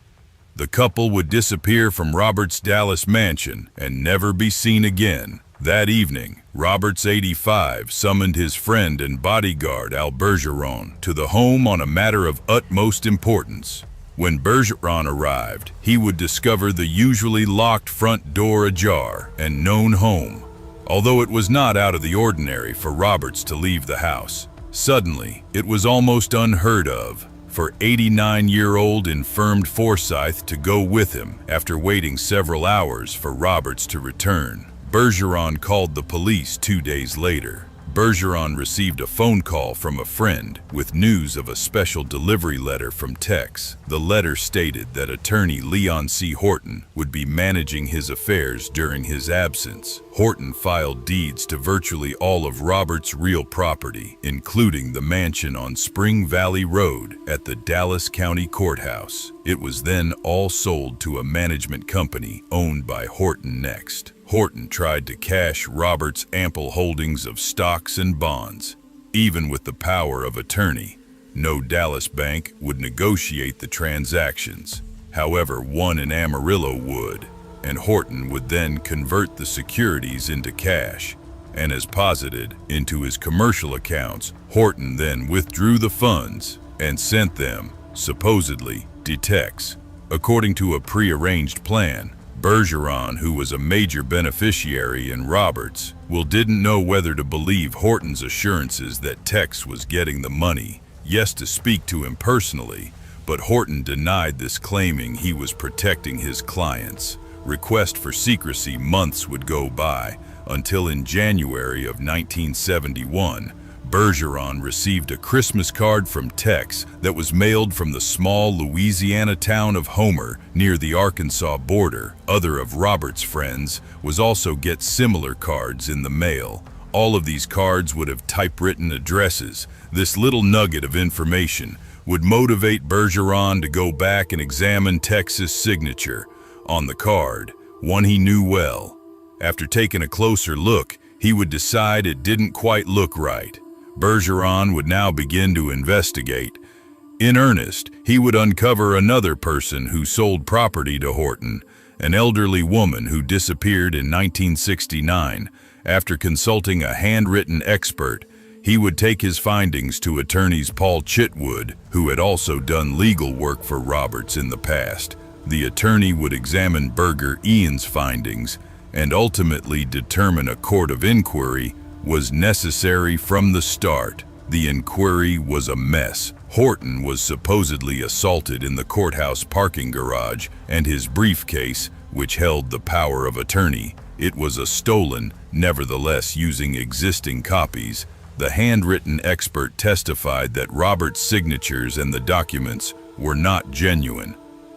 The couple would disappear from Roberts' Dallas mansion and never be seen again. That evening, Roberts, 85, summoned his friend and bodyguard Al Bergeron to the home on a matter of utmost importance. When Bergeron arrived, he would discover the usually locked front door ajar and known home. Although it was not out of the ordinary for Roberts to leave the house, suddenly it was almost unheard of for 89-year-old infirmed Forsyth to go with him after waiting several hours for Roberts to return. Bergeron called the police 2 days later. Bergeron received a phone call from a friend with news of a special delivery letter from Tex. The letter stated that attorney Leon C. Horton would be managing his affairs during his absence. Horton filed deeds to virtually all of Roberts' real property, including the mansion on Spring Valley Road at the Dallas County Courthouse. It was then all sold to a management company owned by Horton Next. Horton tried to cash Roberts' ample holdings of stocks and bonds. Even with the power of attorney, no Dallas bank would negotiate the transactions. However, one in Amarillo would, and Horton would then convert the securities into cash and, as posited, into his commercial accounts. Horton then withdrew the funds and sent them, supposedly, to Tex. According to a prearranged plan, Bergeron, who was a major beneficiary in Roberts, didn't know whether to believe Horton's assurances that Tex was getting the money. Yes, to speak to him personally, but Horton denied this, claiming he was protecting his clients. Request for secrecy. Months would go by until in January of 1971, Bergeron received a Christmas card from Tex that was mailed from the small Louisiana town of Homer near the Arkansas border. Other of Roberts' friends was also get similar cards in the mail. All of these cards would have typewritten addresses. This little nugget of information would motivate Bergeron to go back and examine Tex's signature on the card, one he knew well. After taking a closer look, he would decide it didn't quite look right. Bergeron would now begin to investigate. In earnest, he would uncover another person who sold property to Horton, an elderly woman who disappeared in 1969. After consulting a handwritten expert, he would take his findings to attorneys Paul Chitwood, who had also done legal work for Roberts in the past. The attorney would examine Berger Ian's findings and ultimately determine a court of inquiry was necessary from the start. The inquiry was a mess. Horton was supposedly assaulted in the courthouse parking garage, and his briefcase, which held the power of attorney, it was stolen. Nevertheless, using existing copies, the handwritten expert testified that Roberts' signatures and the documents were not genuine.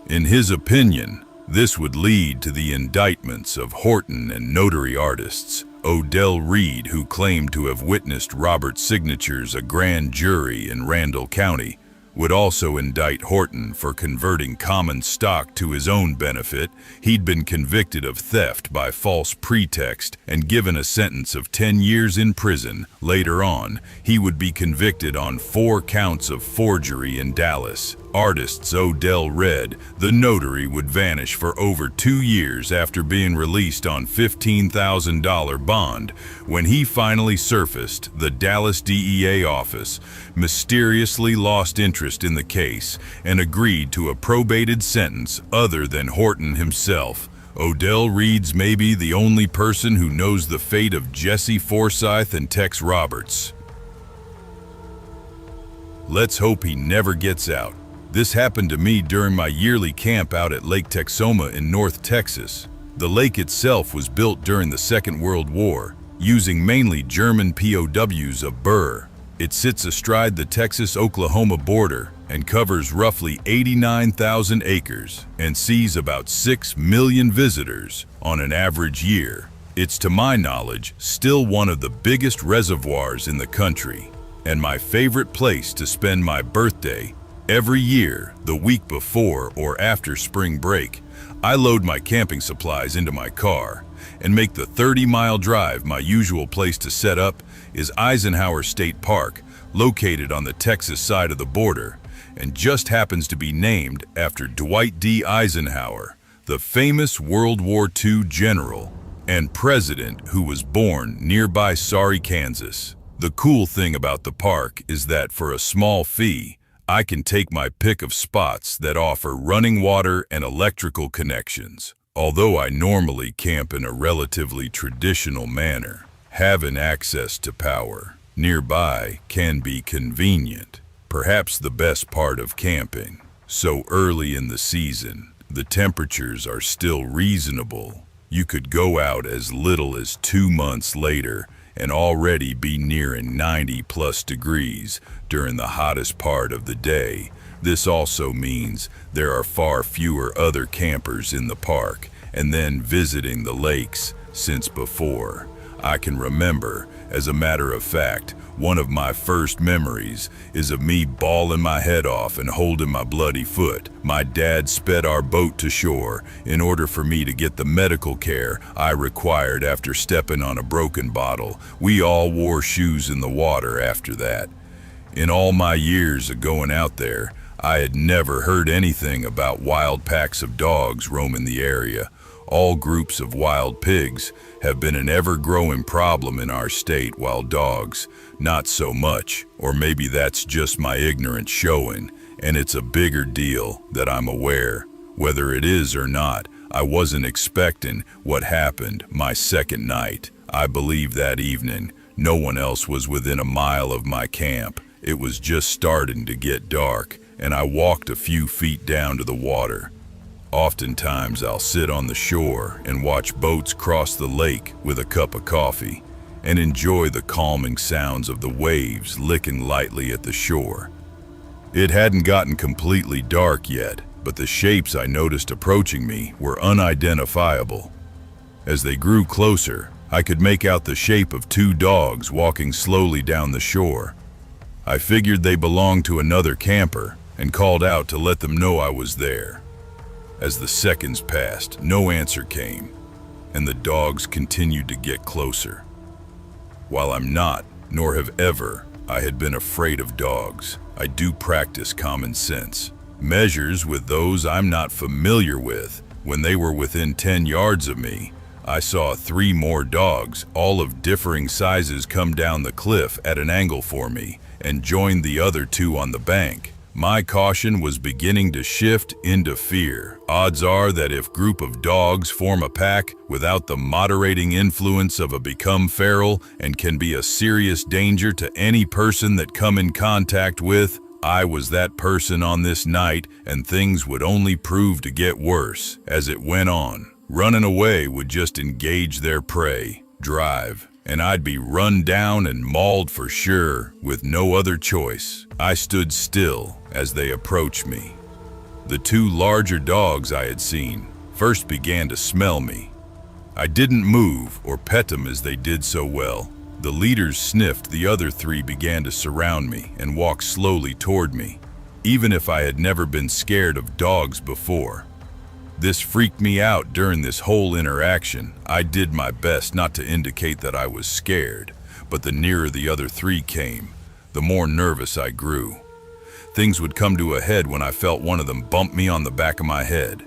In his opinion, this would lead to the indictments of Horton and notary artists Odell Reed, who claimed to have witnessed Roberts' signatures. A grand jury in Randall County would also indict Horton for converting common stock to his own benefit. He'd been convicted of theft by false pretext and given a sentence of 10 years in prison. Later on, he would be convicted on 4 counts of forgery in Dallas. Artists Odell Reed, the notary, would vanish for over 2 years after being released on $15,000 bond. When he finally surfaced, the Dallas DEA office mysteriously lost interest in the case and agreed to a probated sentence other than Horton himself. Odell Reed's may be the only person who knows the fate of Jesse Forsyth and Tex Roberts. Let's hope he never gets out. This happened to me during my yearly camp out at Lake Texoma in North Texas. The lake itself was built during the Second World War, using mainly German POWs of Burr. It sits astride the Texas-Oklahoma border and covers roughly 89,000 acres and sees about 6 million visitors on an average year. It's, to my knowledge, still one of the biggest reservoirs in the country, and my favorite place to spend my birthday. Every year, the week before or after spring break, I load my camping supplies into my car and make the 30-mile drive. My usual place to set up is Eisenhower State Park, located on the Texas side of the border. and just happens to be named after Dwight D. Eisenhower, the famous World War II general and president who was born nearby Surry, Kansas. The cool thing about the park is that for a small fee, I can take my pick of spots that offer running water and electrical connections. Although I normally camp in a relatively traditional manner, having access to power nearby can be convenient. Perhaps the best part of camping. So early in the season, the temperatures are still reasonable. You could go out as little as 2 months later and already be nearing 90+ degrees during the hottest part of the day. This also means there are far fewer other campers in the park and then visiting the lakes since before I can remember. As a matter of fact, one of my first memories is of me bawling my head off and holding my bloody foot. My dad sped our boat to shore in order for me to get the medical care I required after stepping on a broken bottle. We all wore shoes in the water after that. In all my years of going out there, I had never heard anything about wild packs of dogs roaming the area. All groups of wild pigs have been an ever-growing problem in our state, while dogs, not so much. Or maybe that's just my ignorance showing, and it's a bigger deal that I'm aware. Whether it is or not, I wasn't expecting what happened my second night. I believe that evening, no one else was within a mile of my camp. It was just starting to get dark, and I walked a few feet down to the water. Oftentimes I'll sit on the shore and watch boats cross the lake with a cup of coffee and enjoy the calming sounds of the waves licking lightly at the shore. It hadn't gotten completely dark yet, but the shapes I noticed approaching me were unidentifiable. As they grew closer, I could make out the shape of 2 dogs walking slowly down the shore. I figured they belonged to another camper and called out to let them know I was there. As the seconds passed, no answer came, and the dogs continued to get closer. While I'm not, nor have ever, I had been afraid of dogs, I do practice common sense. Measures with those I'm not familiar with. When they were within 10 yards of me, I saw 3 more dogs, all of differing sizes, come down the cliff at an angle for me and joined the other 2 on the bank. My caution was beginning to shift into fear. Odds are that if group of dogs form a pack without the moderating influence of a become feral and can be a serious danger to any person that come in contact with, I was that person on this night, and things would only prove to get worse as it went on. Running away would just engage their prey, drive, and I'd be run down and mauled for sure with no other choice. I stood still as they approached me. The 2 larger dogs I had seen first began to smell me. I didn't move or pet them as they did so well. The leaders sniffed, the other 3 began to surround me and walk slowly toward me, even if I had never been scared of dogs before. This freaked me out during this whole interaction. I did my best not to indicate that I was scared, but the nearer the other 3 came, the more nervous I grew. Things would come to a head when I felt one of them bump me on the back of my head.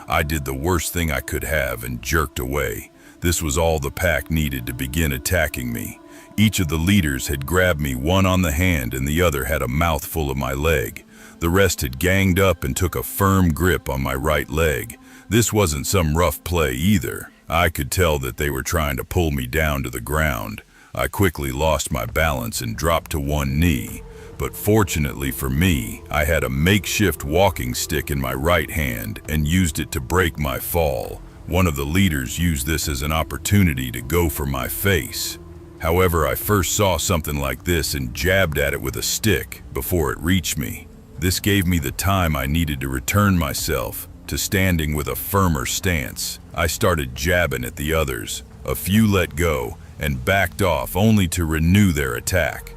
I did the worst thing I could have and jerked away. This was all the pack needed to begin attacking me. Each of the leaders had grabbed me, one on the hand and the other had a mouthful of my leg. The rest had ganged up and took a firm grip on my right leg. This wasn't some rough play either. I could tell that they were trying to pull me down to the ground. I quickly lost my balance and dropped to one knee. But fortunately for me, I had a makeshift walking stick in my right hand and used it to break my fall. One of the leaders used this as an opportunity to go for my face. However, I first saw something like this and jabbed at it with a stick before it reached me. This gave me the time I needed to return myself to standing with a firmer stance. I started jabbing at the others. A few let go and backed off only to renew their attack.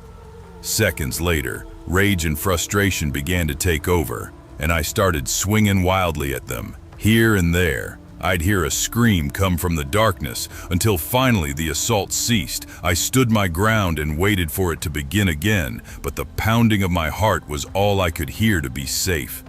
Seconds later, rage and frustration began to take over, and I started swinging wildly at them. Here and there, I'd hear a scream come from the darkness until finally the assault ceased. I stood my ground and waited for it to begin again, but the pounding of my heart was all I could hear to be safe.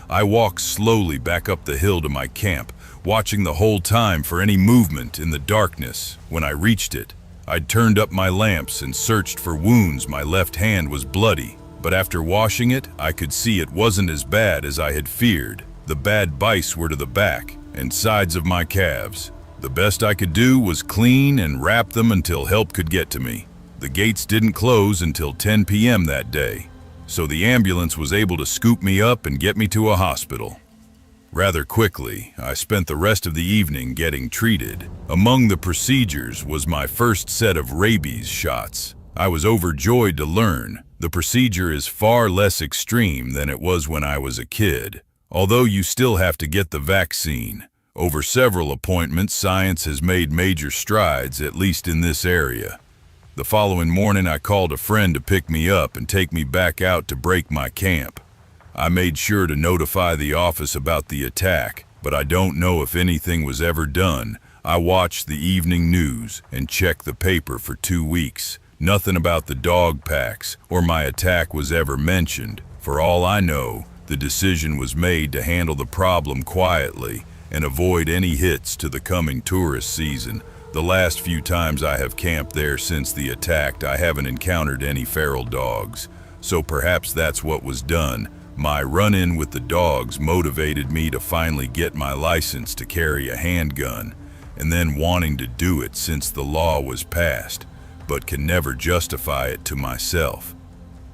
I walked slowly back up the hill to my camp, watching the whole time for any movement in the darkness. When I reached it, I'd turned up my lamps and searched for wounds. My left hand was bloody, but after washing it, I could see it wasn't as bad as I had feared. The bad bites were to the back and sides of my calves. The best I could do was clean and wrap them until help could get to me. The gates didn't close until 10 p.m. that day, so the ambulance was able to scoop me up and get me to a hospital. Rather quickly, I spent the rest of the evening getting treated. Among the procedures was my first set of rabies shots. I was overjoyed to learn the procedure is far less extreme than it was when I was a kid. Although you still have to get the vaccine. Over several appointments, science has made major strides, at least in this area. The following morning, I called a friend to pick me up and take me back out to break my camp. I made sure to notify the office about the attack, but I don't know if anything was ever done. I watched the evening news and checked the paper for 2 weeks. Nothing about the dog packs or my attack was ever mentioned. For all I know, the decision was made to handle the problem quietly and avoid any hits to the coming tourist season. The last few times I have camped there since the attack, I haven't encountered any feral dogs. So perhaps that's what was done. My run-in with the dogs motivated me to finally get my license to carry a handgun, and then wanting to do it since the law was passed, but can never justify it to myself.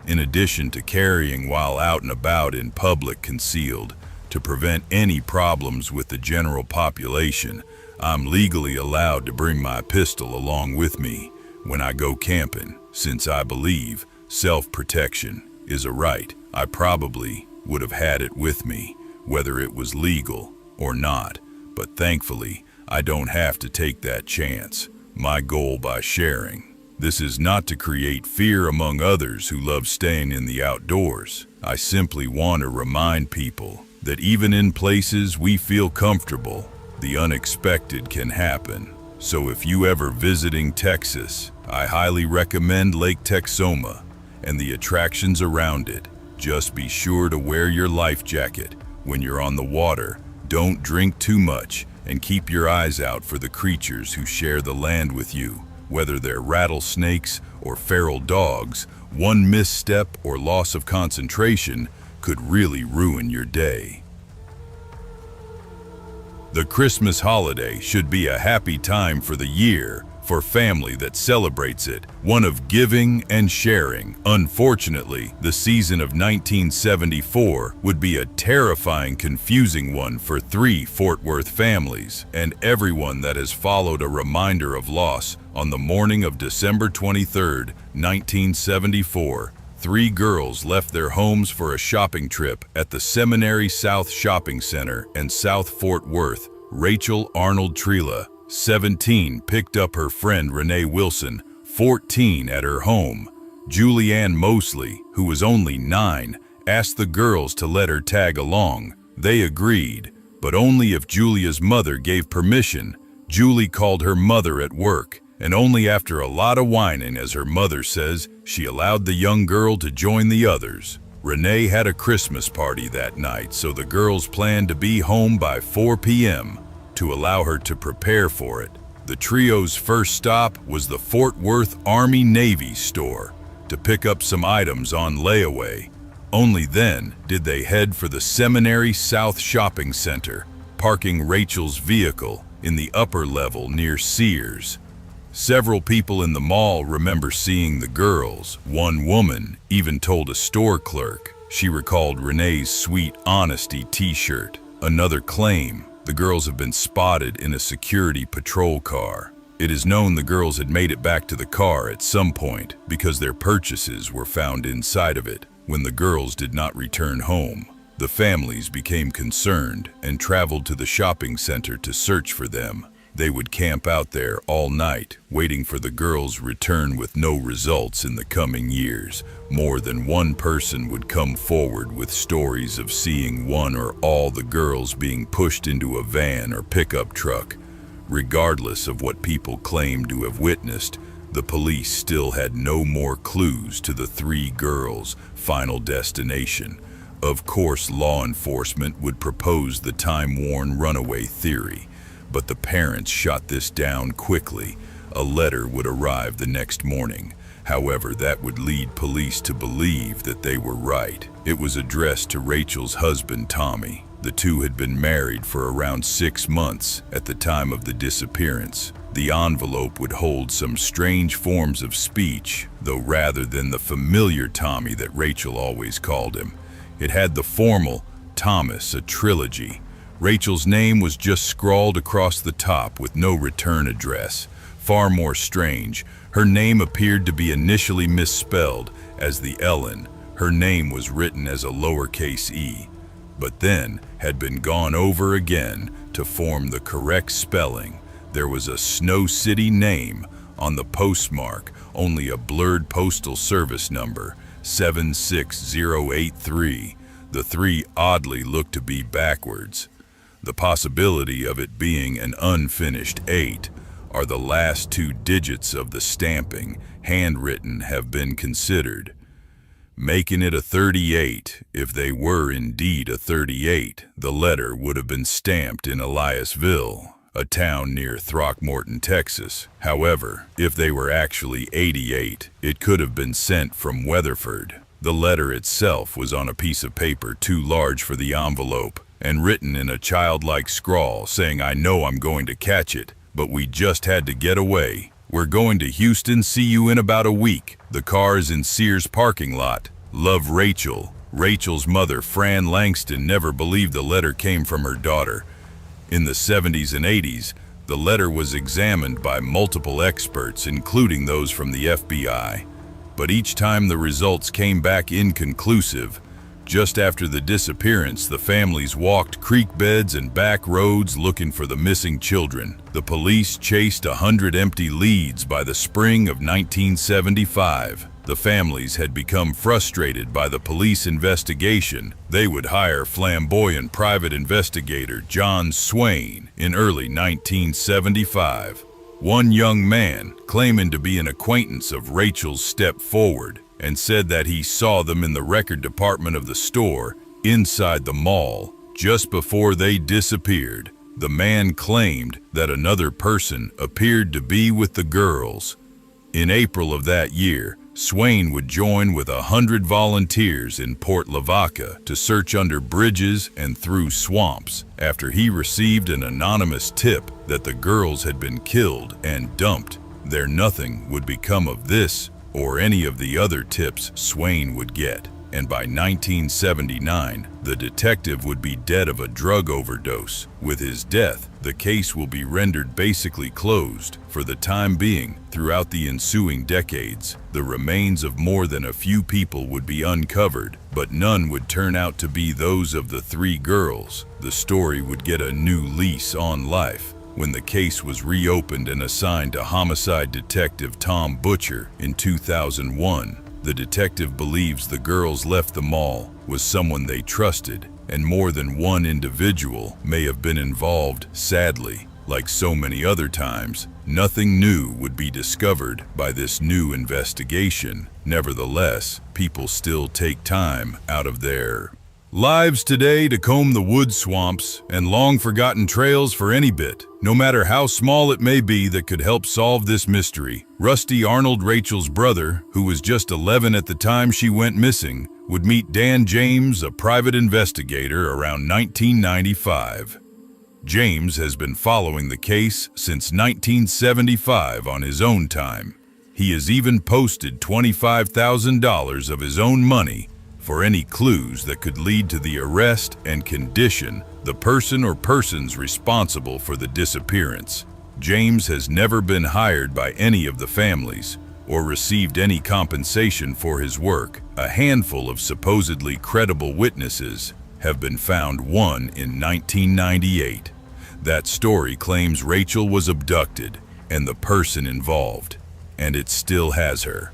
In addition to carrying while out and about in public concealed, to prevent any problems with the general population, I'm legally allowed to bring my pistol along with me when I go camping, since I believe self-protection is a right. I probably would have had it with me, whether it was legal or not, but thankfully, I don't have to take that chance. My goal by sharing this is not to create fear among others who love staying in the outdoors. I simply want to remind people that even in places we feel comfortable, the unexpected can happen. So if you ever visiting Texas, I highly recommend Lake Texoma and the attractions around it. Just be sure to wear your life jacket when you're on the water. Don't drink too much and keep your eyes out for the creatures who share the land with you. Whether they're rattlesnakes or feral dogs, one misstep or loss of concentration could really ruin your day. The Christmas holiday should be a happy time for the year for family that celebrates it, one of giving and sharing. Unfortunately, the season of 1974 would be a terrifying, confusing one for 3 Fort Worth families and everyone that has followed a reminder of loss. On the morning of December 23, 1974, 3 girls left their homes for a shopping trip at the Seminary South Shopping Center in South Fort Worth. Rachel Arnold Trela, 17, picked up her friend Renee Wilson, 14, at her home. Julianne Mosley, who was only 9, asked the girls to let her tag along. They agreed, but only if Julia's mother gave permission. Julie called her mother at work, and only after a lot of whining, as her mother says, she allowed the young girl to join the others. Renee had a Christmas party that night, so the girls planned to be home by 4 p.m. to allow her to prepare for it. The trio's first stop was the Fort Worth Army-Navy store to pick up some items on layaway. Only then did they head for the Seminary South Shopping Center, parking Rachel's vehicle in the upper level near Sears. Several people in the mall remember seeing the girls. One woman even told a store clerk she recalled Renee's sweet honesty t-shirt. Another claimed the girls have been spotted in a security patrol car. It is known the girls had made it back to the car at some point because their purchases were found inside of it. When the girls did not return home, the families became concerned and traveled to the shopping center to search for them. They would camp out there all night, waiting for the girls' return with no results in the coming years. More than one person would come forward with stories of seeing one or all the girls being pushed into a van or pickup truck. Regardless of what people claimed to have witnessed, the police still had no more clues to the three girls' final destination. Of course, law enforcement would propose the time-worn runaway theory, but the parents shot this down quickly. A letter would arrive the next morning. However, that would lead police to believe that they were right. It was addressed to Rachel's husband, Tommy. The two had been married for around 6 months at the time of the disappearance. The envelope would hold some strange forms of speech, though rather than the familiar Tommy that Rachel always called him. It had the formal Thomas, a trilogy. Rachel's name was just scrawled across the top with no return address. Far more strange, her name appeared to be initially misspelled as the Ellen. Her name was written as a lowercase e, but then had been gone over again to form the correct spelling. There was a Snow City name on the postmark, only a blurred postal service number, 76083. The three oddly looked to be backwards. The possibility of it being an unfinished 8 are the last 2 digits of the stamping, handwritten, have been considered, making it a 38. If they were indeed a 38, the letter would have been stamped in Eliasville, a town near Throckmorton, Texas. However, if they were actually 88, it could have been sent from Weatherford. The letter itself was on a piece of paper too large for the envelope, and written in a childlike scrawl saying, "I know I'm going to catch it, but we just had to get away. We're going to Houston, see you in about a week. The car is in Sears parking lot. Love, Rachel." Rachel's mother, Fran Langston, never believed the letter came from her daughter. In the 70s and 80s, the letter was examined by multiple experts, including those from the FBI. But each time the results came back inconclusive. Just after the disappearance, the families walked creek beds and back roads looking for the missing children. The police chased 100 empty leads by the spring of 1975. The families had become frustrated by the police investigation. They would hire flamboyant private investigator John Swain in early 1975. One young man, claiming to be an acquaintance of Rachel's, stepped forward and said that he saw them in the record department of the store inside the mall just before they disappeared. The man claimed that another person appeared to be with the girls. In April of that year, Swain would join with 100 volunteers in Port Lavaca to search under bridges and through swamps after he received an anonymous tip that the girls had been killed and dumped. There nothing would become of this or any of the other tips Swain would get, and by 1979, the detective would be dead of a drug overdose. With his death, the case will be rendered basically closed for the time being. Throughout the ensuing decades, the remains of more than a few people would be uncovered, but none would turn out to be those of the 3 girls. The story would get a new lease on life when the case was reopened and assigned to homicide detective Tom Butcher in 2001. The detective believes the girls left the mall with someone they trusted, and more than one individual may have been involved. Sadly, like so many other times, nothing new would be discovered by this new investigation. Nevertheless, people still take time out of their lives today to comb the wood swamps and long-forgotten trails for any bit, no matter how small it may be, that could help solve this mystery. Rusty Arnold, Rachel's brother, who was just 11 at the time she went missing, would meet Dan James, a private investigator, around 1995. James has been following the case since 1975 on his own time. He has even posted $25,000 of his own money for any clues that could lead to the arrest and condition the person or persons responsible for the disappearance. James has never been hired by any of the families or received any compensation for his work. A handful of supposedly credible witnesses have been found, one in 1998. That story claims Rachel was abducted and the person involved, and it still has her.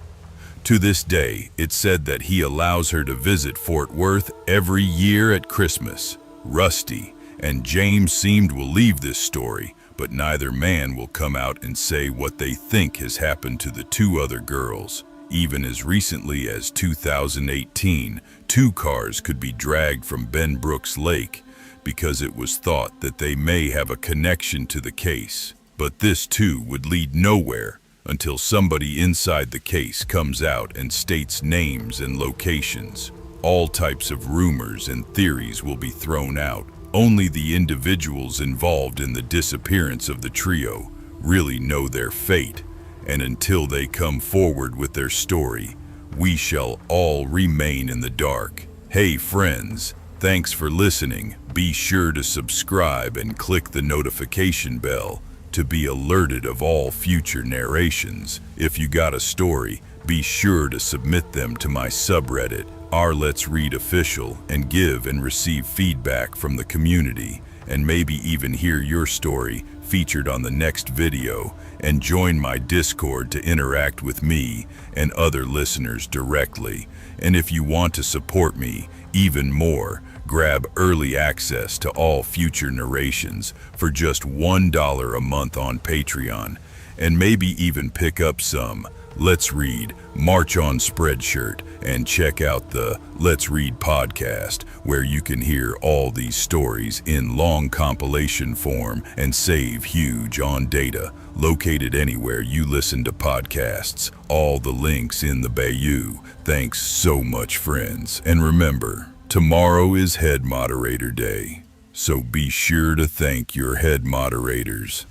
To this day, it's said that he allows her to visit Fort Worth every year at Christmas. Rusty and James seem to believe this story, but neither man will come out and say what they think has happened to the two other girls. Even as recently as 2018, 2 cars could be dragged from Ben Brooks Lake because it was thought that they may have a connection to the case. But this too would lead nowhere until somebody inside the case comes out and states names and locations. All types of rumors and theories will be thrown out. Only the individuals involved in the disappearance of the trio really know their fate, and until they come forward with their story, we shall all remain in the dark. Hey friends, thanks for listening. Be sure to subscribe and click the notification bell to be alerted of all future narrations. If you got a story, be sure to submit them to my subreddit, Let's Read Official, and give and receive feedback from the community, and maybe even hear your story featured on the next video, and join my Discord to interact with me and other listeners directly. And if you want to support me even more, grab early access to all future narrations for just $1 a month on Patreon, and maybe even pick up some Let's Read March On Spreadshirt and check out the Let's Read podcast, where you can hear all these stories in long compilation form and save huge on data, located anywhere you listen to podcasts. All the links in the bayou. Thanks so much, friends. And remember, tomorrow is Head Moderator Day, so be sure to thank your head moderators.